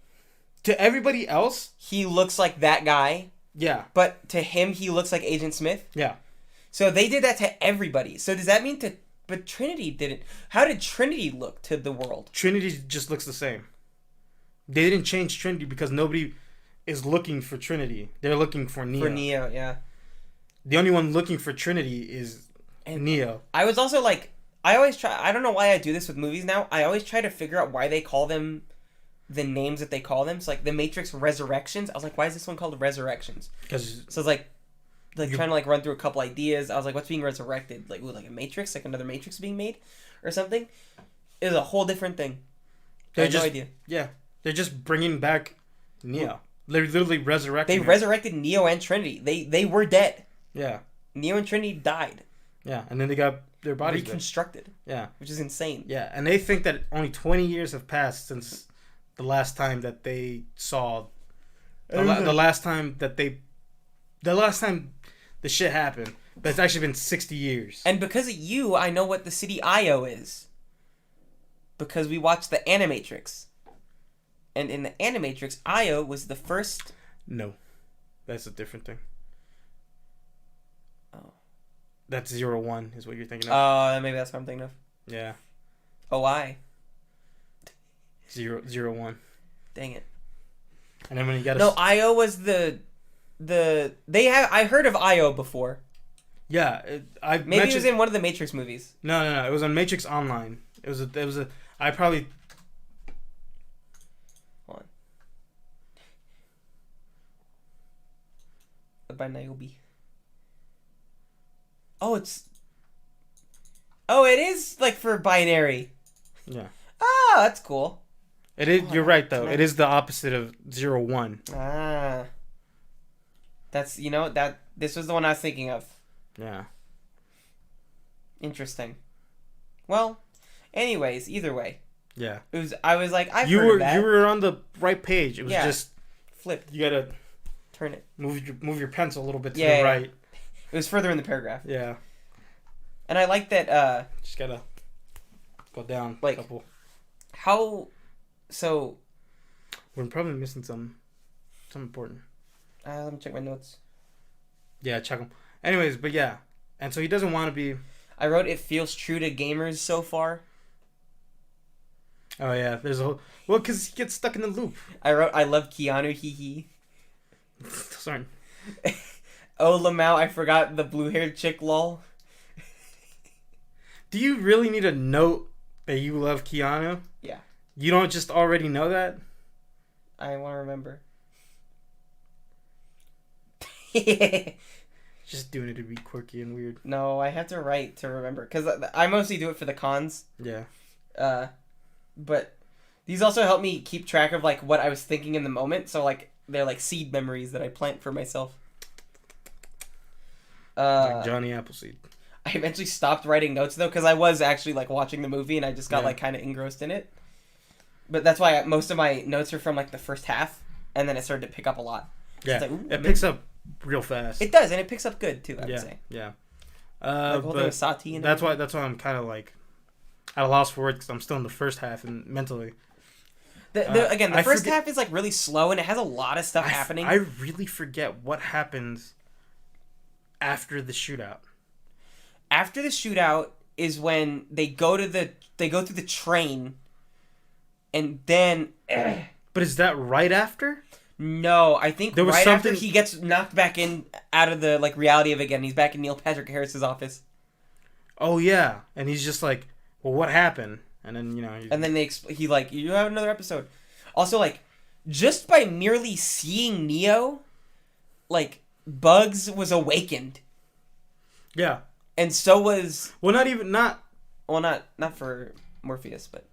To everybody else, he looks like that guy, yeah, but to him he looks like Agent Smith? yeah. So they did that to everybody. So does that mean but Trinity didn't. How did Trinity look to the world? Trinity just looks the same. They didn't change Trinity because nobody is looking for Trinity. They're looking for Neo. For Neo, yeah. The only one looking for Trinity is And Neo. I was also like, I always try, I don't know why I do this with movies now. I always try to figure out why they call them the names that they call them. So like the Matrix Resurrections. I was like, why is this one called Resurrections? Because So it's like trying to like run through a couple ideas. I was like, what's being resurrected? Like, ooh, like a Matrix? Like another Matrix being made? Or something? It was a whole different thing. I had no idea. Yeah, they're just bringing back Neo. They're literally resurrecting. They him. resurrected Neo and Trinity. They were dead. Yeah, Neo and Trinity died. yeah, and then they got their bodies back. Reconstructed. Yeah, Which is insane. yeah, and they think that only 20 years have passed since the last time that they saw. The last time the shit happened. That's actually been 60 years. And because of you, I know what the city Io is. Because we watched the Animatrix. And in the Animatrix, Io was the first... No. That's a different thing. Oh. That's 01 is what you're thinking of. Oh, maybe that's what I'm thinking of. Yeah. Oh, I. 01. Dang it. And then when you got No, Io was the they have. I heard of Io before. Yeah, Maybe it was in one of the Matrix movies. No. It was on Matrix Online. It was a. I probably. Hold on. By Niobe. Oh, it is like for binary. Yeah. Ah, that's cool. It is. You're right though. It is the opposite of 01. Ah. That's that. This was the one I was thinking of. Yeah. Interesting. Well, anyways, either way, Yeah. it was. I was like, I've heard of that. You were on the right page. It was just flipped. you gotta Turn it. move your pencil a little bit to Yeah, the right. It was further in the paragraph. Yeah. And I like that. Just gotta go down like a couple. How? So. We're probably missing some important. Let me check my notes. Yeah, check them. Anyways, but yeah, and so he doesn't want to be. I wrote it feels true to gamers so far. Oh yeah, there's a whole. Well, because he gets stuck in the loop. I wrote I love Keanu, hee hee. Sorry. Oh Lamau, I forgot the blue haired chick, lol. Do you really need a note that you love Keanu? Yeah. You don't just already know that? I want to remember. Just doing it to be quirky and weird. No, I have to write to remember because I mostly do it for the cons. Yeah. But these also help me keep track of like what I was thinking in the moment. So like they're like seed memories that I plant for myself. Like Johnny Appleseed. I eventually stopped writing notes though because I was actually like watching the movie and I just got like kind of engrossed in it. But that's why most of my notes are from like the first half, and then it started to pick up a lot. Yeah, like, it picks up real fast. It does, and it picks up good too. I would say. Yeah. Like the whole thing with Sati and that's why I'm kind of like at a loss for words because I'm still in the first half and mentally. Again, the first half is like really slow and it has a lot of stuff happening. I really forget what happens after the shootout. After the shootout is when they go through the train, and then. But is that right after? No, I think right after he gets knocked back out of the like reality of it again. He's back in Neil Patrick Harris's office. Oh yeah, and he's just like, "Well, what happened?" And then and then he like, "You have another episode." Also, like, just by merely seeing Neo, like Bugs was awakened. Yeah. And so was not for Morpheus, but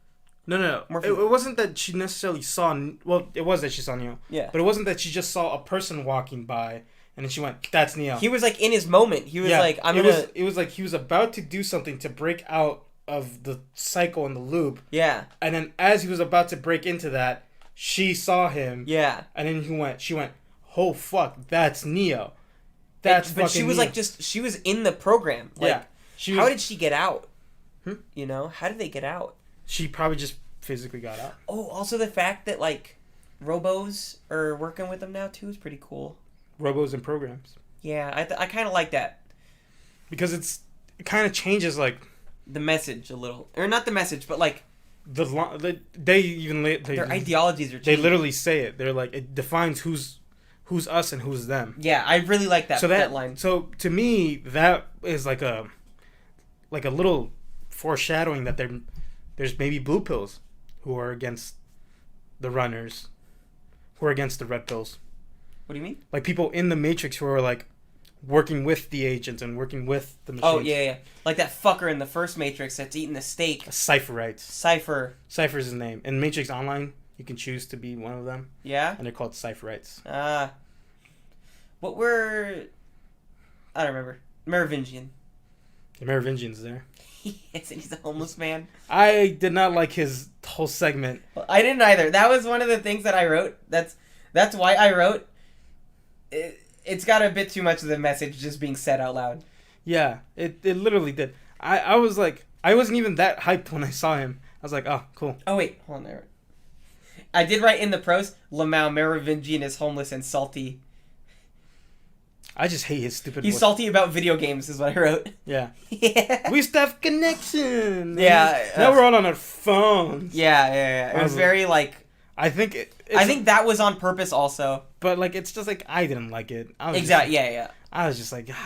no. It wasn't that she necessarily saw. Well, it was that she saw Neo. Yeah. But it wasn't that she just saw a person walking by and then she went, "That's Neo." He was like in his moment. He was like, It was like he was about to do something to break out of the cycle and the loop. Yeah. And then as he was about to break into that, she saw him. Yeah. And then she went, "Oh fuck, that's Neo." But she was Neo. Like she was in the program. Like, yeah. How did she get out? You know, how did they get out? She probably just physically got out. Oh, also the fact that like Robos are working with them now too is pretty cool. Robos and programs. Yeah, I kind of like that. Because it kind of changes like the message a little, or not the message, but like their ideologies are changing. They literally say it. They're like, it defines who's us and who's them. Yeah, I really like that. That line. So to me, that is like a little foreshadowing that there's maybe blue pills who are against the runners, who are against the red pills. What do you mean? Like people in the Matrix who are like working with the agents and working with the machines. Oh yeah. Like that fucker in the first Matrix that's eating the steak. Cypherites. Cypher's his name. In Matrix Online, you can choose to be one of them. Yeah. And they're called Cypherites. What were... I don't remember. Merovingian. The Merovingian's there. Yes, and he's a homeless man. I did not like his whole segment. Well, I didn't either. That was one of the things that I wrote. That's why I wrote. It's got a bit too much of the message just being said out loud. Yeah, it literally did. I was like, I wasn't even that hyped when I saw him. I was like, oh, cool. Oh wait, hold on there. I did write in the pros, Lamau Merovingian is homeless and salty. I just hate his stupid He's voice. salty about video games is what I wrote. Yeah. Yeah. We used to have connection. Yeah, Now we're all on our phones. Yeah. It was very like. I think I think that was on purpose also. But like, it's just like I didn't like it. I was Exactly. Just, Yeah. I was just like, God.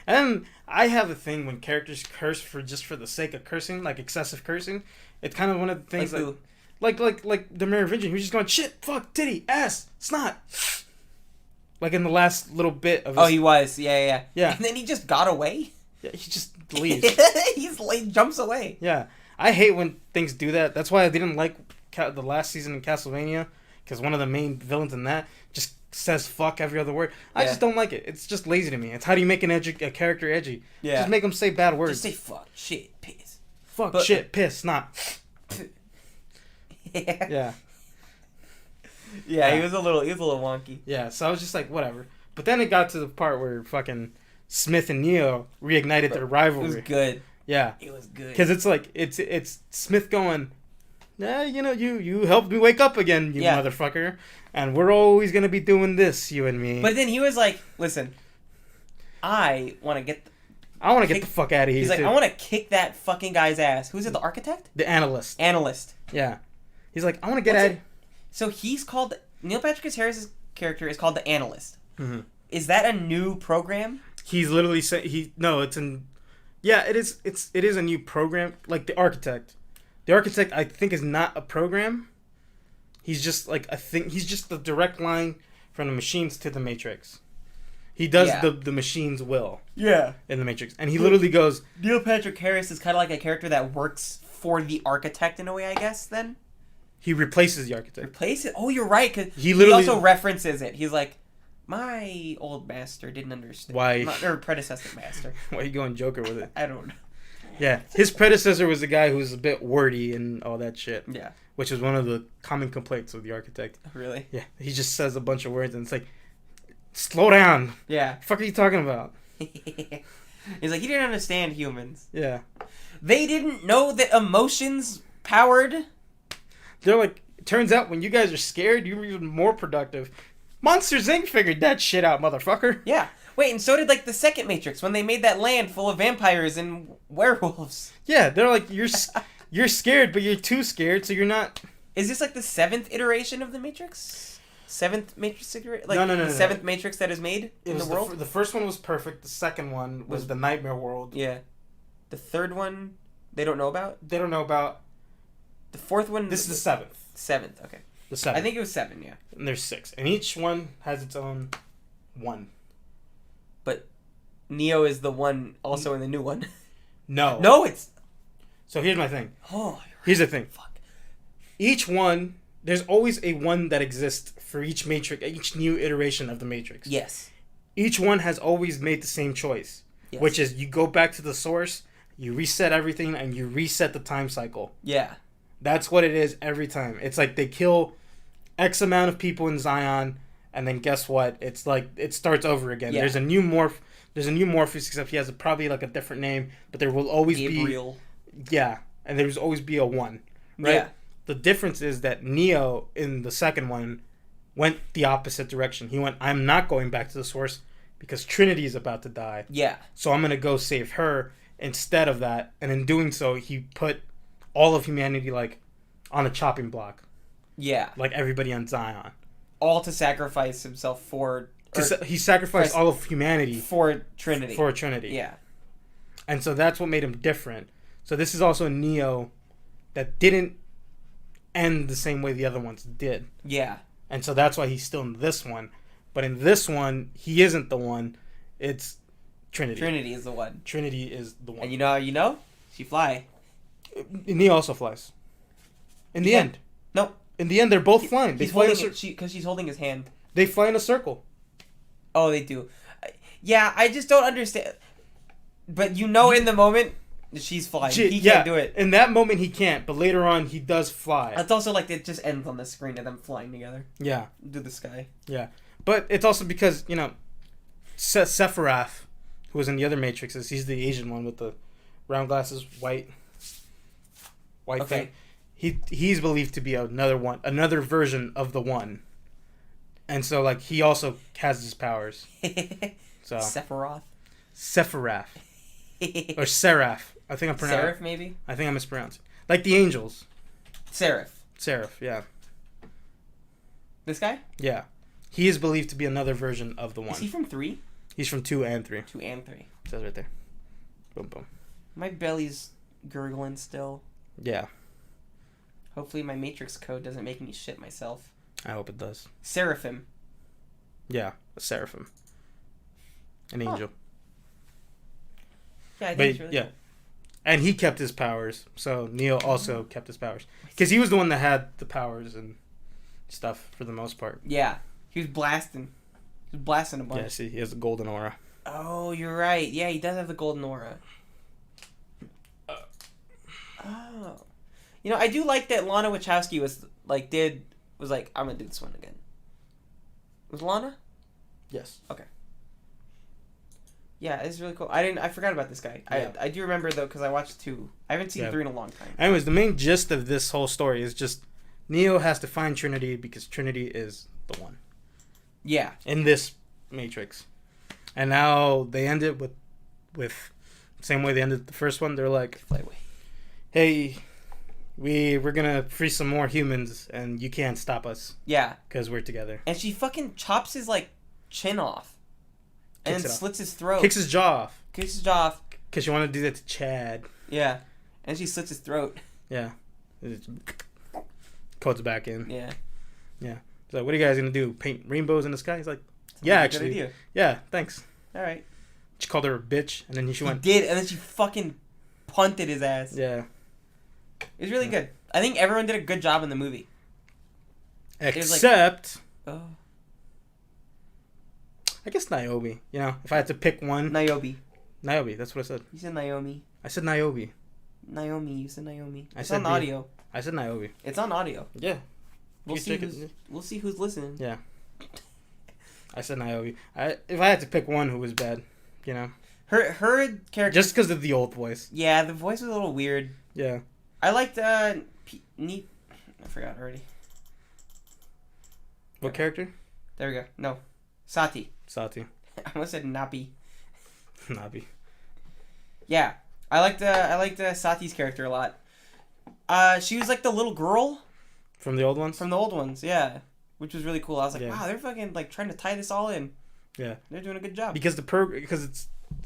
And then I have a thing when characters curse for the sake of cursing, like excessive cursing. It's kind of one of the things like the Merovingian, who's just going shit, fuck, titty, ass, snot. Like in the last little bit of his, Oh, he was. Yeah. Yeah. And then he just got away. Yeah, he just leaves. He jumps away. Yeah. I hate when things do that. That's why I didn't like the last season in Castlevania, because one of the main villains in that just says fuck every other word. I just don't like it. It's just lazy to me. It's how do you make a character edgy? Yeah. Just make them say bad words. Just say fuck, shit, piss. Fuck, shit, piss, snot. Yeah. Yeah. He was a little wonky. Yeah, so I was just like, whatever. But then it got to the part where fucking Smith and Neo reignited their rivalry. It was good. Yeah. It was good. Because it's like, it's Smith going, yeah, you helped me wake up again, you motherfucker. And we're always going to be doing this, you and me. But then he was like, listen, I want to get the fuck out of here. He's like, too. I want to kick that fucking guy's ass. Who's it, the architect? The analyst. Yeah. He's like, I want to get out. So he's called, Neil Patrick Harris's character is called the Analyst. Mm-hmm. Is that a new program? He's literally saying, it is a new program, like the architect. The architect, I think, is not a program. He's just like, he's just the direct line from the machines to the Matrix. He does the machine's will. Yeah. In the Matrix. And he literally goes... Neil Patrick Harris is kind of like a character that works for the architect in a way, I guess, then? He replaces the architect. Replace it? Oh, you're right, because he also references it. He's like, my old master didn't understand. Why? Or predecessor master. Why are you going Joker with it? I don't know. Yeah. His predecessor was the guy who was a bit wordy and all that shit. Yeah. Which is one of the common complaints of the architect. Really? Yeah. He just says a bunch of words and it's like, slow down. Yeah. What the fuck are you talking about? He's like, he didn't understand humans. Yeah. They didn't know that emotions powered. They're like, it turns out when you guys are scared, you're even more productive. Monsters Inc. figured that shit out, motherfucker. Yeah. Wait, and so did like the second Matrix when they made that land full of vampires and werewolves. Yeah, they're like, you're scared, but you're too scared, so you're not. Is this like the 7th iteration of the Matrix? 7th Matrix iteration? Like No. The 7th Matrix that is made in the world? The first one was perfect. The second one was the Nightmare World. Yeah. The third one, they don't know about? They don't know about. The fourth one... This is the 7th. 7th, okay. The 7th. I think it was 7, yeah. And there's 6. And each one has its own one. But Neo is the one also in the new one. No. No, it's... So here's my thing. Oh, here's the thing. Fuck. Each one, there's always a one that exists for each Matrix, each new iteration of the Matrix. Yes. Each one has always made the same choice. Yes. Which is you go back to the source, you reset everything, and you reset the time cycle. Yeah. That's what it is every time. It's like they kill X amount of people in Zion, and then guess what? It's like it starts over again. Yeah. There's a new Morpheus, except he has probably like a different name, but there will always Gabriel. Yeah, and there's always be a one, right? Yeah. The difference is that Neo in the second one went the opposite direction. He went, I'm not going back to the source because Trinity is about to die. Yeah. So I'm going to go save her instead of that. And in doing so, he put all of humanity like on a chopping block. Yeah. Like everybody on Zion. All to sacrifice himself for... He sacrificed all of humanity. For Trinity. For Trinity. Yeah. And so that's what made him different. So this is also a Neo that didn't end the same way the other ones did. Yeah. And so that's why he's still in this one. But in this one, he isn't the one. It's Trinity. Trinity is the one. Trinity is the one. And you know how you know? She fly. Neo also flies. In the end. No. In the end, they're both flying. They fly because she's holding his hand. They fly in a circle. Oh, they do. Yeah, I just don't understand. But you know in the moment... She's flying. He can't do it. In that moment, he can't. But later on, he does fly. It's also like it just ends on the screen of them flying together. Yeah. To the sky. Yeah. But it's also because, Sephiroth, who was in the other Matrixes. He's the Asian one with the round glasses, white thing. He's believed to be another version of the one, and so like he also has his powers. So Sephiroth. Sephiroth or Seraph. I think I'm pronouncing. Seraph, maybe. I think I'm mispronouncing. Like the angels. Seraph. Seraph. Yeah. This guy. Yeah. He is believed to be another version of the one. Is he from 3? He's from 2 and 3. 2 and 3. It says right there. Boom, boom. My belly's gurgling still. Yeah. Hopefully my Matrix code doesn't make me shit myself. I hope it does. Seraphim. Yeah, a seraphim. An angel. Yeah, I think But, it's really cool. And he kept his powers, so Neo also kept his powers. Because he was the one that had the powers and stuff for the most part. Yeah. He was blasting. He was blasting a bunch. Yeah, see, he has a golden aura. Oh, you're right. Yeah, he does have the golden aura. Oh. You know, I do like that Lana Wachowski was like, I'm gonna do this one again. Was Lana? Yes. Yeah, it's really cool. I forgot about this guy. Yeah. I do remember though because I watched 2. I haven't seen Yeah. 3 in a long time. Anyways, the main gist of this whole story is just Neo has to find Trinity because Trinity is the one Yeah. in this Matrix. And now they end it with same way they ended the first one. They're like, Fly away. hey, we're gonna free some more humans and you can't stop us Yeah. because we're together. And she fucking chops his like chin off. And Kicks then it off. slits his throat. Kicks his jaw off Kicks his jaw off. because you want to do that to Chad. Yeah. And she slits his throat. Yeah. It codes back in. Yeah. So what are you guys gonna do? Paint rainbows in the sky? He's like, Sounds yeah, like a good actually, idea. yeah, thanks. All right. She called her a bitch, and then she She went, did, and then she fucking punted his ass. yeah. It was really good. I think everyone did a good job in the movie. was like- Except, Oh. I guess Niobe. You know, if I had to pick one, Niobe. Niobe. That's what I said. You said Naomi. I said Niobe. Naomi. You said Naomi. I It's said on the- audio. I said Niobe. It's on audio. Yeah. We'll You see check who's. it. We'll see who's listening. Yeah. I said Niobe. If I had to pick one who was bad, you know, Her character. just because of the old voice. Yeah, the voice was a little weird. Yeah. I liked neat. I forgot already. What character? There we go. No, Sati. Sati. I almost said Nappy. Nabi. Yeah, I liked Sati's character a lot. She was like the little girl From the old ones? from the old ones. Yeah, which was really cool. I was like, Yeah. wow, they're fucking like trying to tie this all in. Yeah. They're doing a good job. Because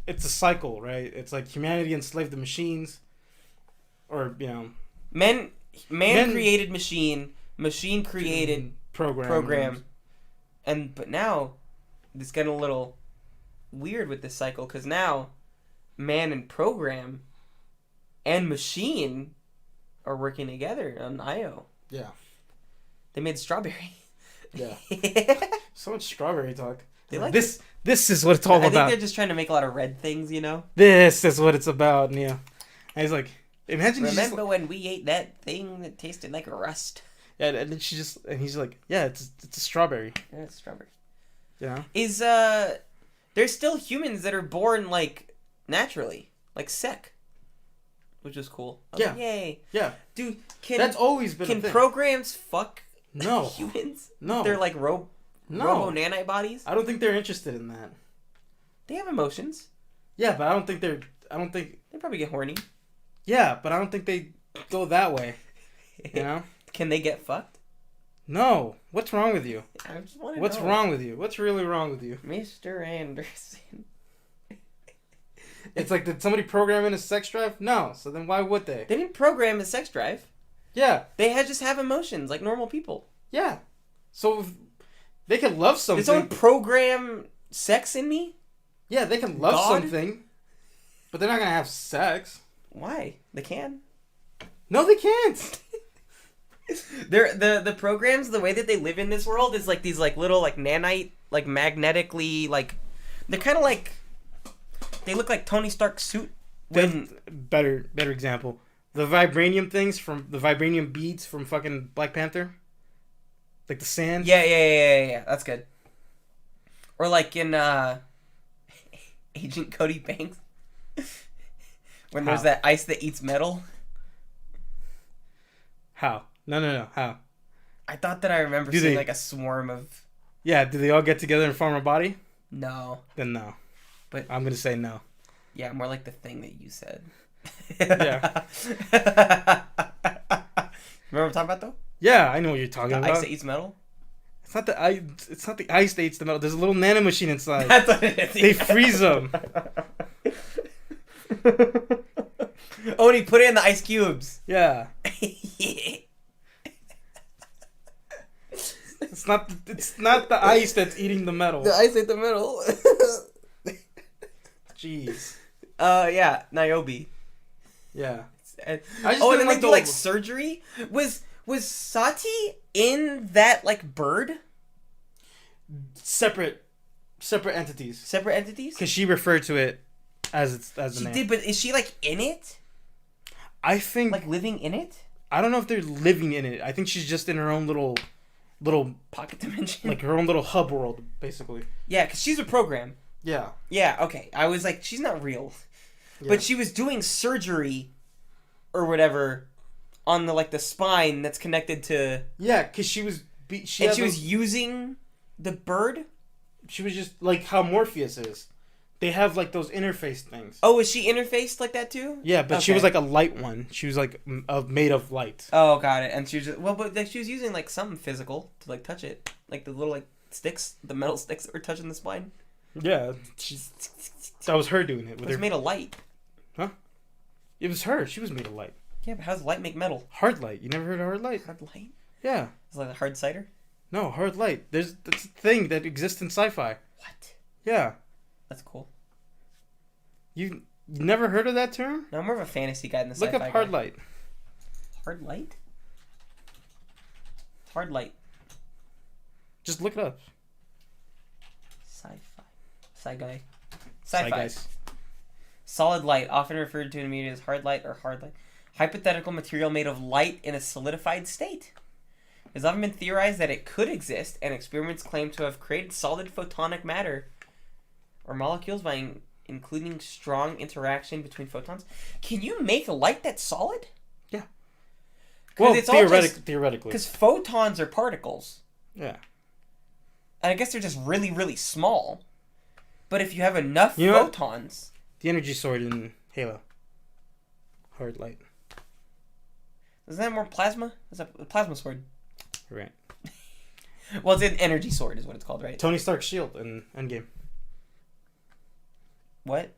it's a cycle, right? It's like humanity enslaved the machines, or you know, Man Men- created machine created program, but now it's getting a little weird with this cycle because now man and program and machine are working together on IO. Yeah. They made strawberry. Yeah. So much strawberry talk. They like this. This is what it's all I think about. they're just trying to make a lot of red things, you know. This is what it's about, Neo. And he's like, imagine. Remember when we ate that thing that tasted like rust? Yeah, and then he's like, yeah, it's a strawberry. Yeah, it's strawberry. You know. Is there's still humans that are born like naturally, like Sek, which is cool. I was Yeah. like, yay, Yeah. dude. That's always been a Can thing. programs fuck No. humans? No. They're like robo nanite bodies. I don't think they're interested in that. They have emotions. Yeah, but I don't think They probably get horny. Yeah, but I don't think they go that way. You know? Can they get fucked? No. What's wrong with you? I just want to What's know. wrong with you? What's really wrong with you? Mr. Anderson? It's like, did somebody program in a sex drive? No. So then why would they? They didn't program a sex drive. Yeah. They just have emotions like normal people. Yeah. So if they can love Did something. someone program sex in me? Yeah, they can love God? something. But they're not going to have sex. Why? They can. No, they can't. The programs, the way that they live in this world is like these like little like nanite, like magnetically like they're kind of like they look like Tony Stark's suit. When Better example. The vibranium things from the vibranium beads from fucking Black Panther. Like the sand. yeah, that's good. Or like in Agent Cody Banks? When there's How? that ice that eats metal? How? No. How? I thought that I remember Do seeing they- like a swarm of... Yeah, do they all get together and form a body? No. Then no. But- I'm gonna say no. Yeah, more like the thing that you said. Yeah. Remember what I'm talking about, though? Yeah, I know what you're talking The about. ice that eats metal? It's not the ice. It's not the ice that eats the metal. There's a little nanomachine inside. That's what it is. They freeze them. Oh, and he put it in the ice cubes. Yeah. It's not. It's not the ice that's eating the metal. The ice ate the metal. Jeez. Yeah, Niobe. Yeah. And, I just oh, and didn't then they like do the- like surgery. Was Sati in that like bird? Separate entities. Separate entities? Because she referred to it as the She name. did, but is she like in it? I think. Like living in it? I don't know if they're living in it. I think she's just in her own little Pocket dimension. like her own little hub world, basically. Yeah, because she's a program. Yeah. Yeah, okay. I was like, she's not real. Yeah. But she was doing surgery or whatever on the like the spine that's connected to Yeah, because she was. She was using the bird? She was just like how Morpheus is. They have like those interface things. Oh, is she interfaced like that too? Yeah, but she Okay. was like a light one. She was like made of light. Oh, got it. And she was just, well, but like, she was using like something physical to like touch it, like the little like sticks, the metal sticks that were touching the spine. Yeah, that was her doing it It with was her. made of light. It was her. She was made of light. Yeah, but how does light make metal? Hard light. You never heard of hard light? Hard light? Yeah. It's like a hard cider. No, hard light. That's a thing that exists in sci-fi. What? Yeah. That's cool. You never heard of that term? No, I'm more of a fantasy guy than the Look sci-fi up hard guy. light. Hard light? Hard light. Just look it up. Sci-fi. Sci-guy. Sci Sci-fi. guys. Solid light, often referred to in media as hard light or hard light. Hypothetical material made of light in a solidified state. It has often been theorized that it could exist, and experiments claim to have created solid photonic matter or molecules by including strong interaction between photons. Can you make a light that's solid? Yeah. 'Cause Well, it's all just- theoretically. Because photons are particles. Yeah. And I guess they're just really, really small. But if you have enough You know what? photons... The energy sword in Halo. Hard light. Isn't that more plasma? It's a plasma sword. Right. Well, it's an energy sword is what it's called, right? Tony Stark's shield in Endgame. What?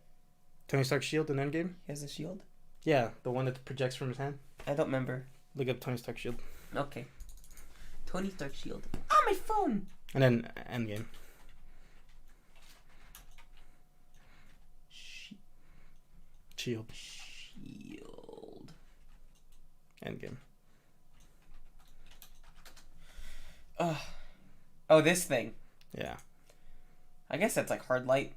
Tony Stark's shield in Endgame? He has a shield? Yeah, the one that projects from his hand. I don't remember. Look up Tony Stark's shield. Okay. Tony Stark shield. Ah, my phone! And then Endgame. Shield. Shield. Endgame. Oh, this thing. Yeah. I guess that's like hard light.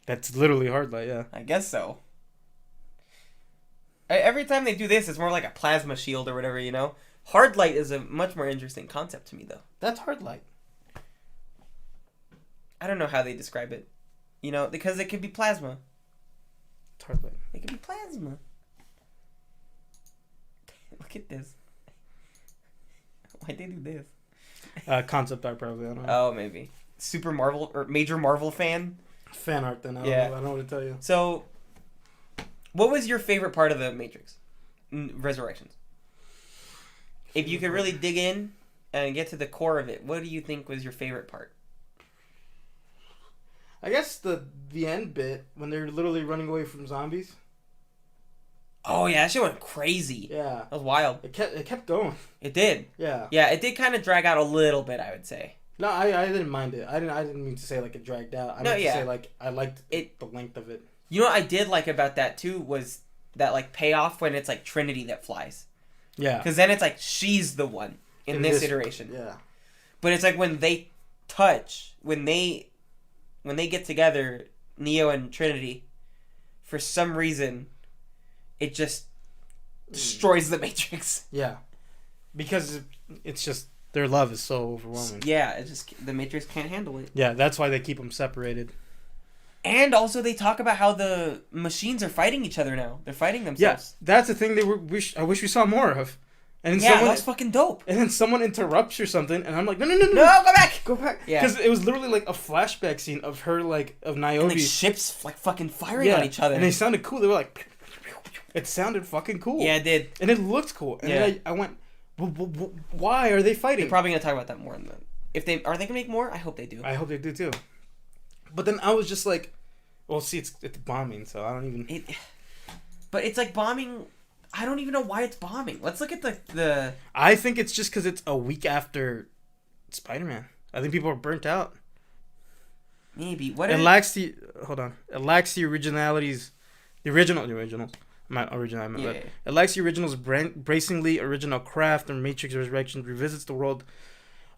That's literally hard light, yeah. I guess so. Every time they do this, it's more like a plasma shield or whatever, you know? Hard light is a much more interesting concept to me, though. That's hard light. I don't know how they describe it. You know, because it could be plasma. It's hard light. It could be plasma. Look at this. Why'd they do this? Concept art, probably. I don't know. Oh, maybe. Super Marvel, or major Marvel fan? Fan art, then. Yeah. I don't know what to tell you. So, what was your favorite part of the Matrix? Resurrections. If you could really dig in and get to the core of it, what do you think was your favorite part? I guess the end bit, when they're literally running away from zombies. Oh, yeah, that shit went crazy. Yeah. That was wild. It kept going. It did. Yeah. Yeah, it did kind of drag out a little bit, I would say. No, I didn't mind it. I didn't mean to say like it dragged out. I No, meant yeah. to say like I liked It- the length of it. You know what I did like about that, too, was that, like, payoff when it's, like, Trinity that flies. Yeah. Because then it's, like, she's the one in this iteration. Yeah. But it's like when they touch, when they get together, Neo and Trinity, for some reason, it just destroys the Matrix. Yeah. Because it's just their love is so overwhelming. Yeah, it just the Matrix can't handle it. Yeah, that's why they keep them separated. And And also, they talk about how the machines are fighting each other now. They're fighting themselves. Yes, that's the thing I wish we saw more of. And Yeah, that was fucking dope. And then someone interrupts or something, and I'm like, no, No, go back! go back. Yeah. Because it was literally like a flashback scene of her, like, of Niobe. And like ships like fucking firing on each other. And they sounded cool. They were like, it sounded fucking cool. Yeah, it did. And it looked cool. And Yeah. then I went, why are they fighting? They're probably gonna talk about that more in the. If they are they gonna make more? I hope they do. I hope they do too. But then I was just like, well, see, it's bombing, so I don't even. But it's like bombing. I don't even know why it's bombing. Let's look at the. I think it's just because it's a week after Spider-Man. I think people are burnt out. Maybe what? It lacks the It lacks the originalities, the originals. Not original. I meant Yeah. that. It lacks the originals' bracingly original craft. And Matrix Resurrections revisits the world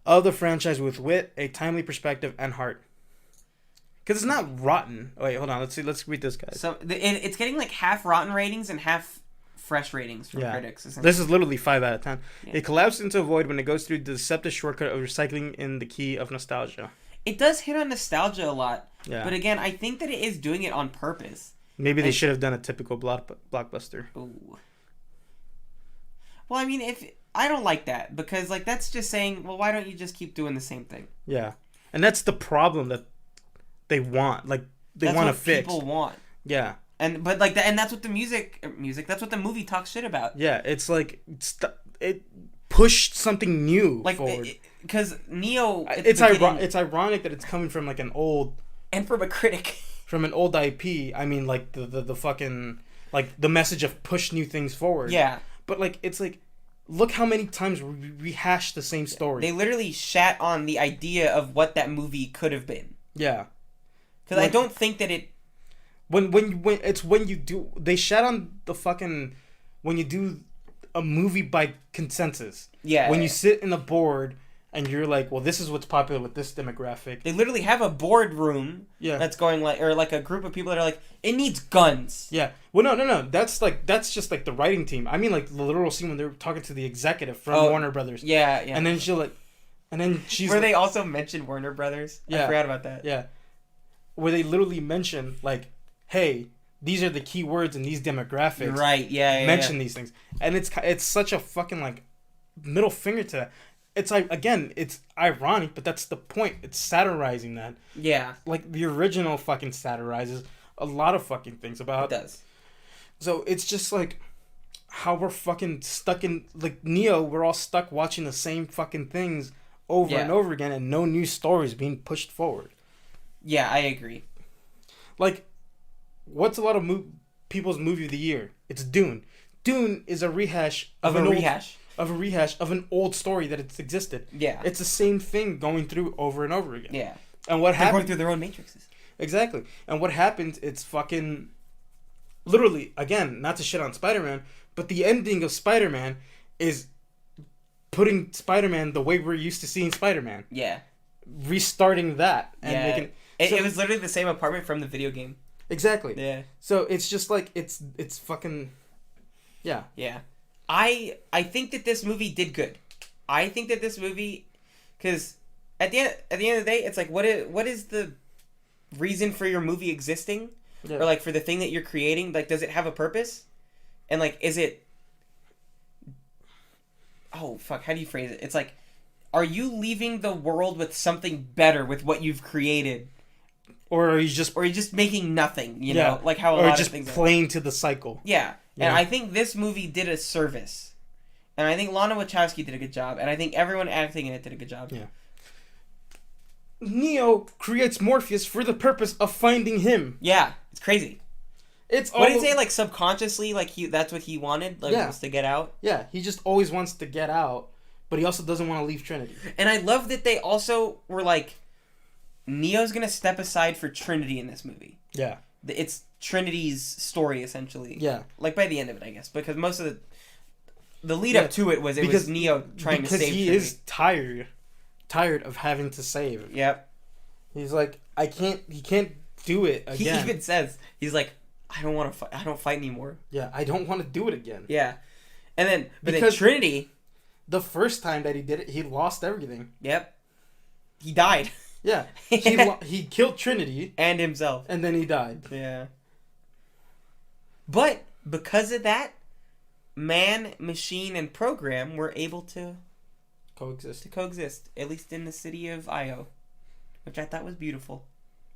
of the franchise with wit, a timely perspective, and heart. Because it's not rotten. Wait, hold on. Let's see. Let's read this, guys. So it's getting like half rotten ratings and half fresh ratings from critics. This is literally 5 out of 10. Yeah. It collapses into a void when it goes through the deceptive shortcut of recycling in the key of nostalgia. It does hit on nostalgia a lot. Yeah. But again, I think that it is doing it on purpose. Maybe they should have done a typical blockbuster. Ooh. Well, I mean, if I don't like that because like that's just saying, well, why don't you just keep doing the same thing? Yeah, and that's the problem that they want. Like they want to fix. People want. Yeah. And that's what the music. That's what the movie talks shit about. Yeah, it's like it pushed something new forward. Because Neo. It's ironic that it's coming from like an old. And from a critic. From an old IP, I mean, like the fucking like the message of push new things forward. Yeah. But like it's like, look how many times we rehash the same story. They literally shat on the idea of what that movie could have been. Yeah. Because I don't think that it. When you do they shat on the fucking when you do a movie by consensus. Yeah. When you sit in a board. And you're like, well, this is what's popular with this demographic. They literally have a boardroom that's going like, or like a group of people that are like, it needs guns. Yeah. Well, no. That's just like the writing team. I mean, like the literal scene when they're talking to the executive from Warner Brothers. Yeah. And then she's. Where they also mentioned Warner Brothers. Yeah. I forgot about that. Yeah. Where they literally mention like, hey, these are the key words in these demographics. You're right. Yeah. Mention these things, and it's such a fucking like middle finger to that. It's like, again, it's ironic, but that's the point. It's satirizing that. Yeah. Like, the original fucking satirizes a lot of fucking things about... It does. So, it's just, like, how we're fucking stuck in... Like, Neo, we're all stuck watching the same fucking things over and over again, and no new stories being pushed forward. Yeah, I agree. Like, what's a lot of people's movie of the year? It's Dune. Dune is a rehash of an old story that it's existed. Yeah. It's the same thing going through over and over again. Yeah. And what happens... They're going through their own matrices. Exactly. And what happens, it's fucking... Literally, again, not to shit on Spider-Man, but the ending of Spider-Man is putting Spider-Man the way we're used to seeing Spider-Man. Yeah. Restarting that. And making... It was literally the same apartment from the video game. Exactly. Yeah. So it's just like, it's fucking... Yeah. Yeah. I think that this movie did good. I think that this movie, because at the end of the day, it's like what is the reason for your movie existing, or like for the thing that you're creating? Like, does it have a purpose? And like, is it? Oh fuck! How do you phrase it? It's like, are you leaving the world with something better with what you've created? Or are you just making nothing? You know, like how a lot of things are. Or just playing to the cycle. Yeah. And I think this movie did a service. And I think Lana Wachowski did a good job. And I think everyone acting in it did a good job. Yeah. Neo creates Morpheus for the purpose of finding him. Yeah. It's crazy. What did he say? Like, subconsciously, like, that's what he wanted? Like, was to get out? Yeah. He just always wants to get out. But he also doesn't want to leave Trinity. And I love that they also were like, Neo's going to step aside for Trinity in this movie. Yeah. It's Trinity's story, essentially. Yeah. Like, by the end of it, I guess. Because most of the lead up to it was Neo trying to save Trinity. Because he is tired of having to save. Yep. He's like, he can't do it again. He even says, he's like, I don't want to fight. I don't fight anymore. Yeah, I don't want to do it again. Yeah. And then, then Trinity... The first time that he did it, he lost everything. Yep. He died. Yeah, he killed Trinity and himself. and then he died. Yeah. But because of that, man, machine, and program were able to coexist, at least in the city of Io, which I thought was beautiful.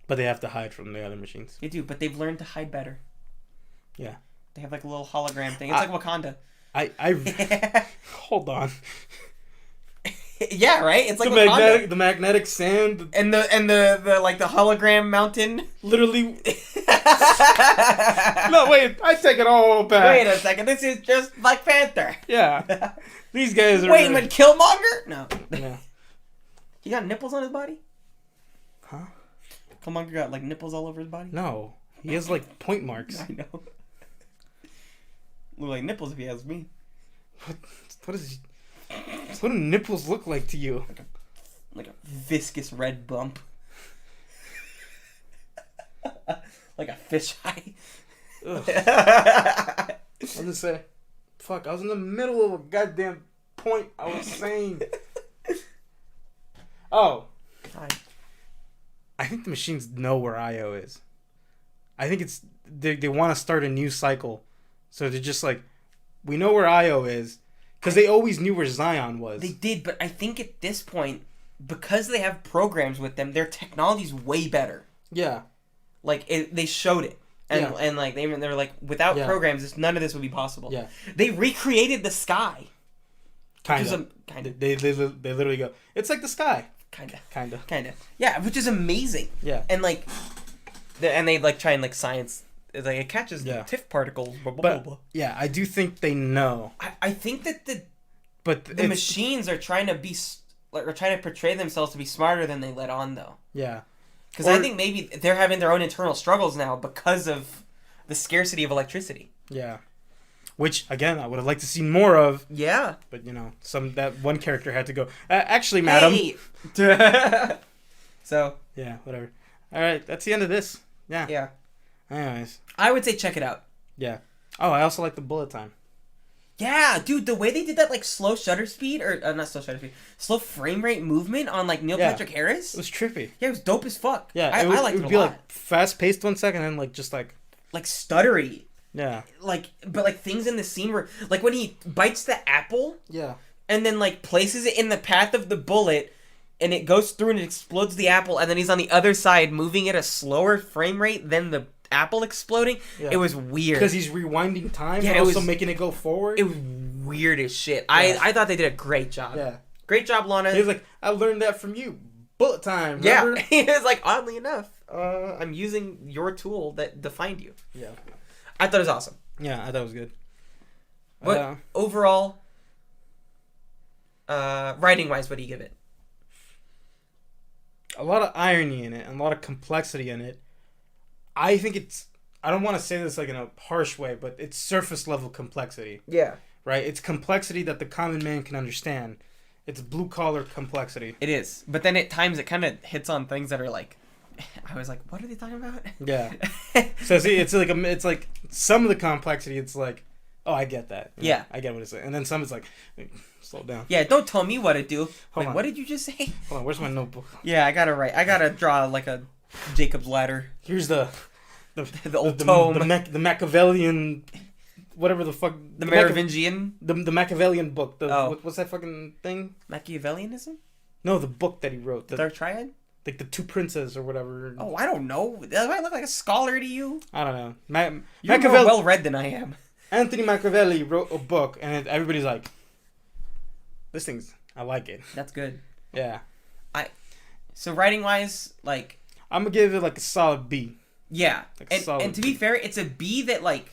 But they have to hide from the other machines. They do, but they've learned to hide better. Yeah. They have like a little hologram thing. It's like Wakanda. I hold on. Yeah, right. It's like Wakanda. The magnetic sand, And the like the hologram mountain. literally. No, wait. I take it all back. Wait a second. This is just Black Panther. Yeah. These guys are. Wait, when Killmonger? No. Yeah. He got nipples on his body? Huh? Killmonger got like nipples all over his body? No. He has like point marks. I know. Look like nipples if you ask me. What is? What do nipples look like to you? Like a viscous red bump. Like a fisheye. I was gonna say, fuck, I was in the middle of a goddamn point I was saying. Oh. Hi. I think the machines know where Io is. I think it's they want to start a new cycle. So they're just like, we know where Io is. Because they always knew where Zion was. They did, but I think at this point, because they have programs with them, their technology's way better. Yeah. Like, they showed it. And like, they were like, without programs, none of this would be possible. Yeah. They recreated the sky. Kind of. They literally go, it's like the sky. Kind of. Yeah, which is amazing. Yeah. And like, they like try and like science, like it catches the TIFF particles. Blah, blah, but, yeah, I do think they know. I think that the the machines are trying to be like, are trying to portray themselves to be smarter than they let on, though. Yeah. Because I think maybe they're having their own internal struggles now because of the scarcity of electricity. Yeah. Which, again, I would have liked to see more of. Yeah. But, that one character had to go, actually, madam. Hey. So. Yeah, whatever. All right, that's the end of this. Yeah. Yeah. Anyways. I would say check it out. Yeah. Oh, I also like the bullet time. Yeah, dude, the way they did that, like, slow shutter speed, or not slow shutter speed, slow frame rate movement on, like, Neil Patrick Harris. It was trippy. Yeah, it was dope as fuck. Yeah, I liked it a lot. It would be, like, fast-paced 1 second and, like, just, like... Like, stuttery. Yeah. Like, but, like, things in the scene where, like, when he bites the apple... Yeah. And then, like, places it in the path of the bullet, and it goes through and it explodes the apple, and then he's on the other side moving at a slower frame rate than the apple exploding. Yeah. It was weird. Because he's rewinding time, but also making it go forward. It was weird as shit. Yeah. I thought they did a great job. Yeah. Great job, Lana. He was like, I learned that from you. Bullet time, remember? Yeah. He was like, oddly enough, I'm using your tool that defined you. Yeah. I thought it was awesome. Yeah, I thought it was good. But overall, writing-wise, what do you give it? A lot of irony in it, and a lot of complexity in it. I think it's... I don't want to say this like in a harsh way, but it's surface level complexity. Yeah. Right? It's complexity that the common man can understand. It's blue collar complexity. It is. But then at times it kind of hits on things that are like, I was like, what are they talking about? Yeah. So see, it's like some of the complexity, it's like, oh, I get that. Yeah. I get what it's saying. And then some it's like, slow down. Yeah, don't tell me what to do. Hold on. What did you just say? Hold on, where's my notebook? Yeah, I gotta draw like a Jacob's ladder. Here's the old tome. The Machiavellian, whatever the fuck. The Merovingian? The Machiavellian book. What's that fucking thing? Machiavellianism? No, the book that he wrote. The Dark Triad? Like the Two Princes or whatever. Oh, I don't know. Does I look like a scholar to you? I don't know. You're more well read than I am. Anthony Machiavelli wrote a book, and everybody's like, "This thing's, I like it." That's good. Yeah. So writing wise, like, I'm gonna give it like a solid B. Yeah, like and to be fair, it's a B that, like,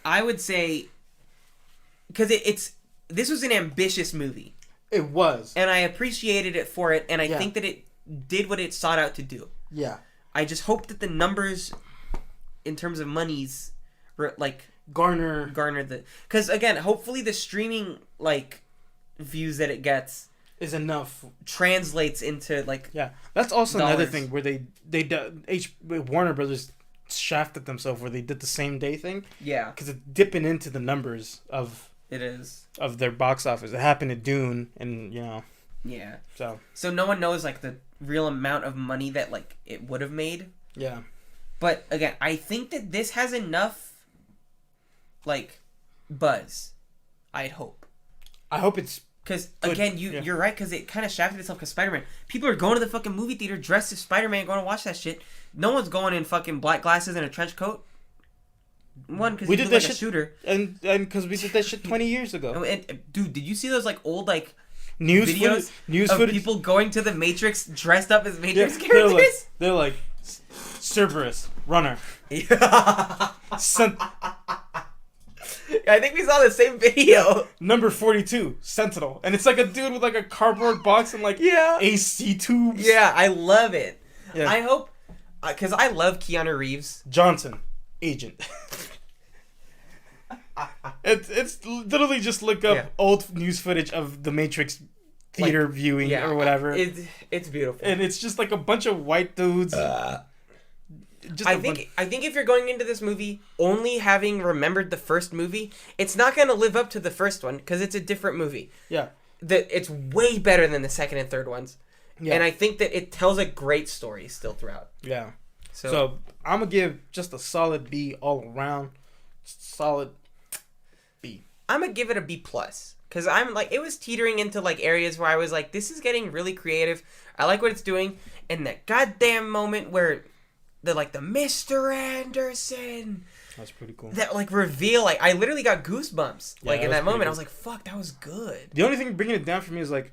I would say, because this was an ambitious movie. It was, and I appreciated it for it, and I think that it did what it sought out to do. Yeah. I just hope that the numbers, in terms of monies, like garner the, because again, hopefully the streaming like views that it gets is enough, translates into like that's also dollars. Another thing where Warner Brothers shafted themselves where they did the same day thing. Yeah, because it's dipping into the numbers of it is of their box office. It happened to Dune, and Yeah. So no one knows like the real amount of money that like it would have made. yeah. But again, I think that this has enough like buzz. I'd hope. I hope it's Because good. again, Yeah. you're right. Because it kind of shafted itself. Because Spider-Man, people are going to the fucking movie theater dressed as Spider-Man, going to watch that shit. No one's going in fucking black glasses and a trench coat. One, because We he did looked that like a shit- shooter. and because we did that shit 20 years ago. And, dude, did you see those like old like News videos of footage. people going to the Matrix dressed up as Yeah, Matrix they're characters? like Cerberus, runner. Sen- I think we saw the same video. number 42, Sentinel, and it's like a dude with like a cardboard box and like Yeah. AC tubes. Yeah, I love it. Yeah. I hope, because I love Keanu Reeves. Johnson, agent. It's literally just look up Yeah. old news footage of the Matrix theater viewing or whatever, It's beautiful. and it's just like a bunch of white dudes. Just I a bunch- think if you're going into this movie only having remembered the first movie, it's not going to live up to the first one because it's a different movie. yeah, It's way better than the second and third ones. yeah, And I think that it tells a great story still throughout. yeah. So, So I'm gonna give just a solid B all around. Solid B. I'm going to give it a B+. Because I'm like, it was teetering into like areas where I was like, this is getting really creative. I like what it's doing. And that goddamn moment where the Mr. Anderson, That's pretty cool. that like reveal, like I literally got goosebumps. Yeah, Like that in was that moment, pretty I was like, fuck, that was good. The only thing bringing it down for me is like,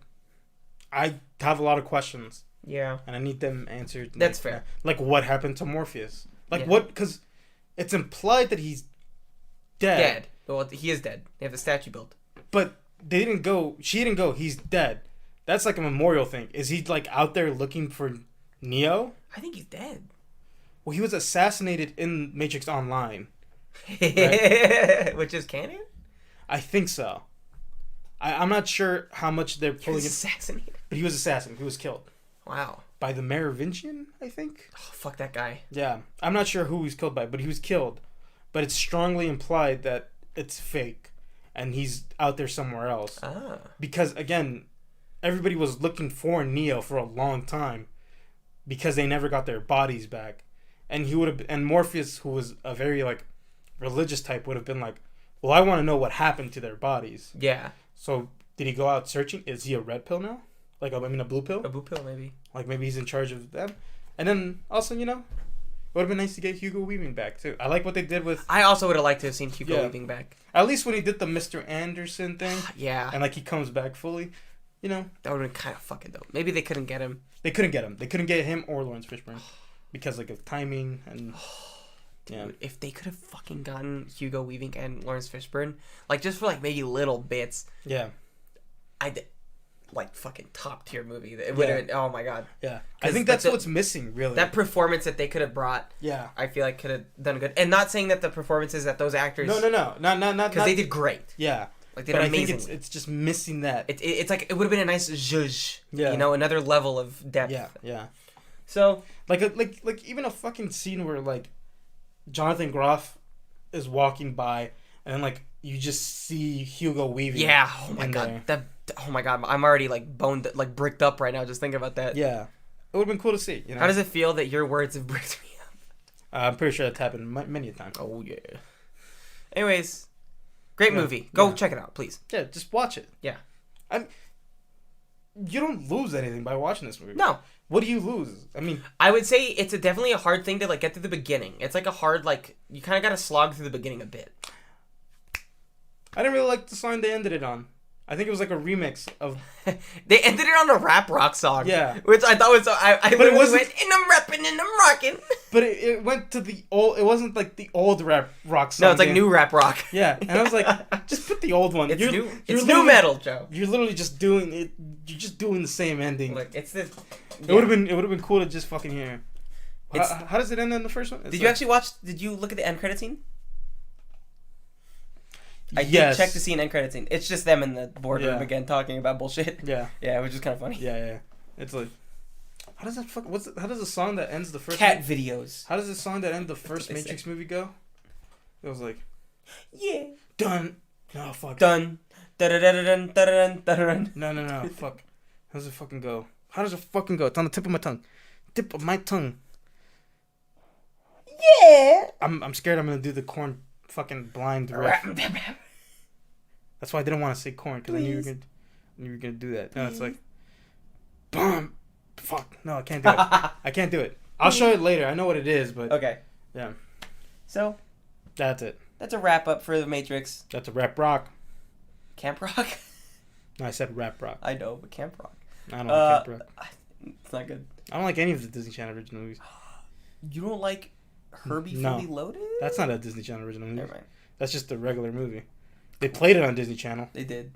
I have a lot of questions Yeah. and I need them answered. That's like, fair. Like what happened to Morpheus? Like Yeah. what? Because it's implied that he's dead. Dead. Well, he is dead. They have the statue built. But they didn't go. She didn't go. He's dead. That's like a memorial thing. Is he like out there looking for Neo? I think he's dead. Well, he was assassinated in Matrix Online. Which is canon? I think so. I'm not sure how much they're He pulling was it, assassinated. but he was assassinated. He was killed Wow. by the Merovingian, I think. Oh, fuck that guy. Yeah, I'm not sure who he was killed by, but he was killed. But it's strongly implied that it's fake, and he's out there somewhere else. Ah. Because again, everybody was looking for Neo for a long time, because they never got their bodies back, and he would have. And Morpheus, who was a very like religious type, would have been like, "Well, I want to know what happened to their bodies." Yeah. So did he go out searching? Is he a red pill now? Like I mean, a blue pill? A blue pill, maybe. Like maybe he's in charge of them. And then also, it would have been nice to get Hugo Weaving back too. I like what they did with I also would have liked to have seen Hugo Yeah. Weaving back. at least when he did the Mr. Anderson thing Yeah. and like he comes back fully. That would have been kind of fucking dope. Maybe they couldn't get him. They couldn't get him. They couldn't get him or Lawrence Fishburne because like of timing and yeah. Dude, if they could have fucking gotten Hugo Weaving and Lawrence Fishburne, like just for like maybe little bits, Yeah. like fucking top tier movie. It would have been, oh my god. Yeah. I 'Cause think that's the- what's missing really. That performance that they could have brought, yeah. I feel like could have done good. And not saying that the performances that those actors, No. Not because they did great. Yeah. Like they But did I think amazingly. it's just missing that. It's like it would have been a nice zhuzh. Yeah. Another level of depth. Yeah. So Like even a fucking scene where like Jonathan Groff is walking by and then like you just see Hugo Weaving. yeah, oh my in god, there. oh my god, I'm already like boned, like bricked up right now just thinking about that. Yeah. It would have been cool to see. How does it feel that your words have bricked me up? I'm pretty sure that's happened many a time. Oh yeah. Anyways, great Yeah. movie. Go Yeah. check it out, please. Yeah, just watch it. Yeah. You don't lose anything by watching this movie. No, What do you lose? I mean, I would say it's definitely a hard thing to like get through the beginning. It's like a hard like you kind of got to slog through the beginning a bit. I didn't really like the song they ended it on. I think it was like a remix of. They ended it on a rap rock song. Yeah. Which I thought was I But it literally wasn't- went and I'm rapping and I'm rocking. But it went to the old. It wasn't like the old rap rock song. No, it's like they- new rap rock. Yeah, and I was like, just put the old one. It's new. It's new literally- metal, Joe. You're literally just doing it. You're just doing the same ending. Look, it's this. It would have been. It would have been cool to just fucking hear. It's- How does it end in the first one? It's Did you like- actually watch? Did you look at the end credit scene? I Yes. did check the scene end credit scene. It's just them in the boardroom Yeah. again talking about bullshit. Yeah, Yeah, which is kind of funny. yeah. It's like, how does that fuck? How does the song that ends the first? Cat videos. How does the song that ends the first That's what they Matrix movie go? It was like Yeah. done. No fuck. Done. Dun dun dun dun dun dun. No. Fuck. How does it fucking go? How does it fucking go? It's on the tip of my tongue. Tip of my tongue. Yeah. I'm scared I'm gonna do the corn fucking blind riff. That's why I didn't want to say corn, because I knew you were gonna do that. No, it's like, boom. Fuck. No, I can't do it. I can't do it. I'll show it later. I know what it is, but Okay. yeah. So That's it. that's a wrap up for the Matrix. That's a rap rock. Camp Rock. No, I said rap rock. I know, but Camp Rock. I don't like Camp Rock. It's not good. I don't like any of the Disney Channel original movies. You don't like Herbie No. Fully Loaded? That's not a Disney Channel original movie. Never mind. That's just a regular movie. They played it on Disney Channel, They did.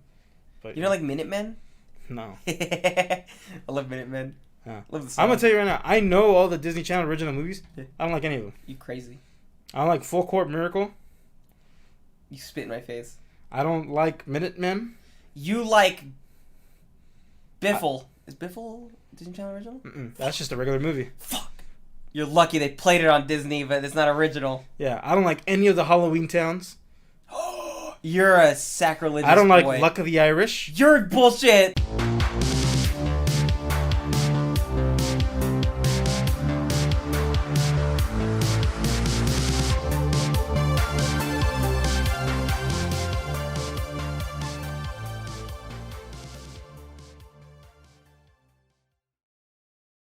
but You don't like Minutemen? no. I love Minutemen. Yeah. Love the song. I'm gonna tell you right now. I know all the Disney Channel original movies. Yeah. I don't like any of them. You crazy. I don't like Full Court Miracle. You spit in my face. I don't like Minutemen. You like Biffle. Is Biffle Disney Channel original? That's just a regular movie. Fuck. You're lucky they played it on Disney, but it's not original. Yeah, I don't like any of the Halloween Towns. You're a sacrilegious I don't like boy. Luck of the Irish. You're bullshit.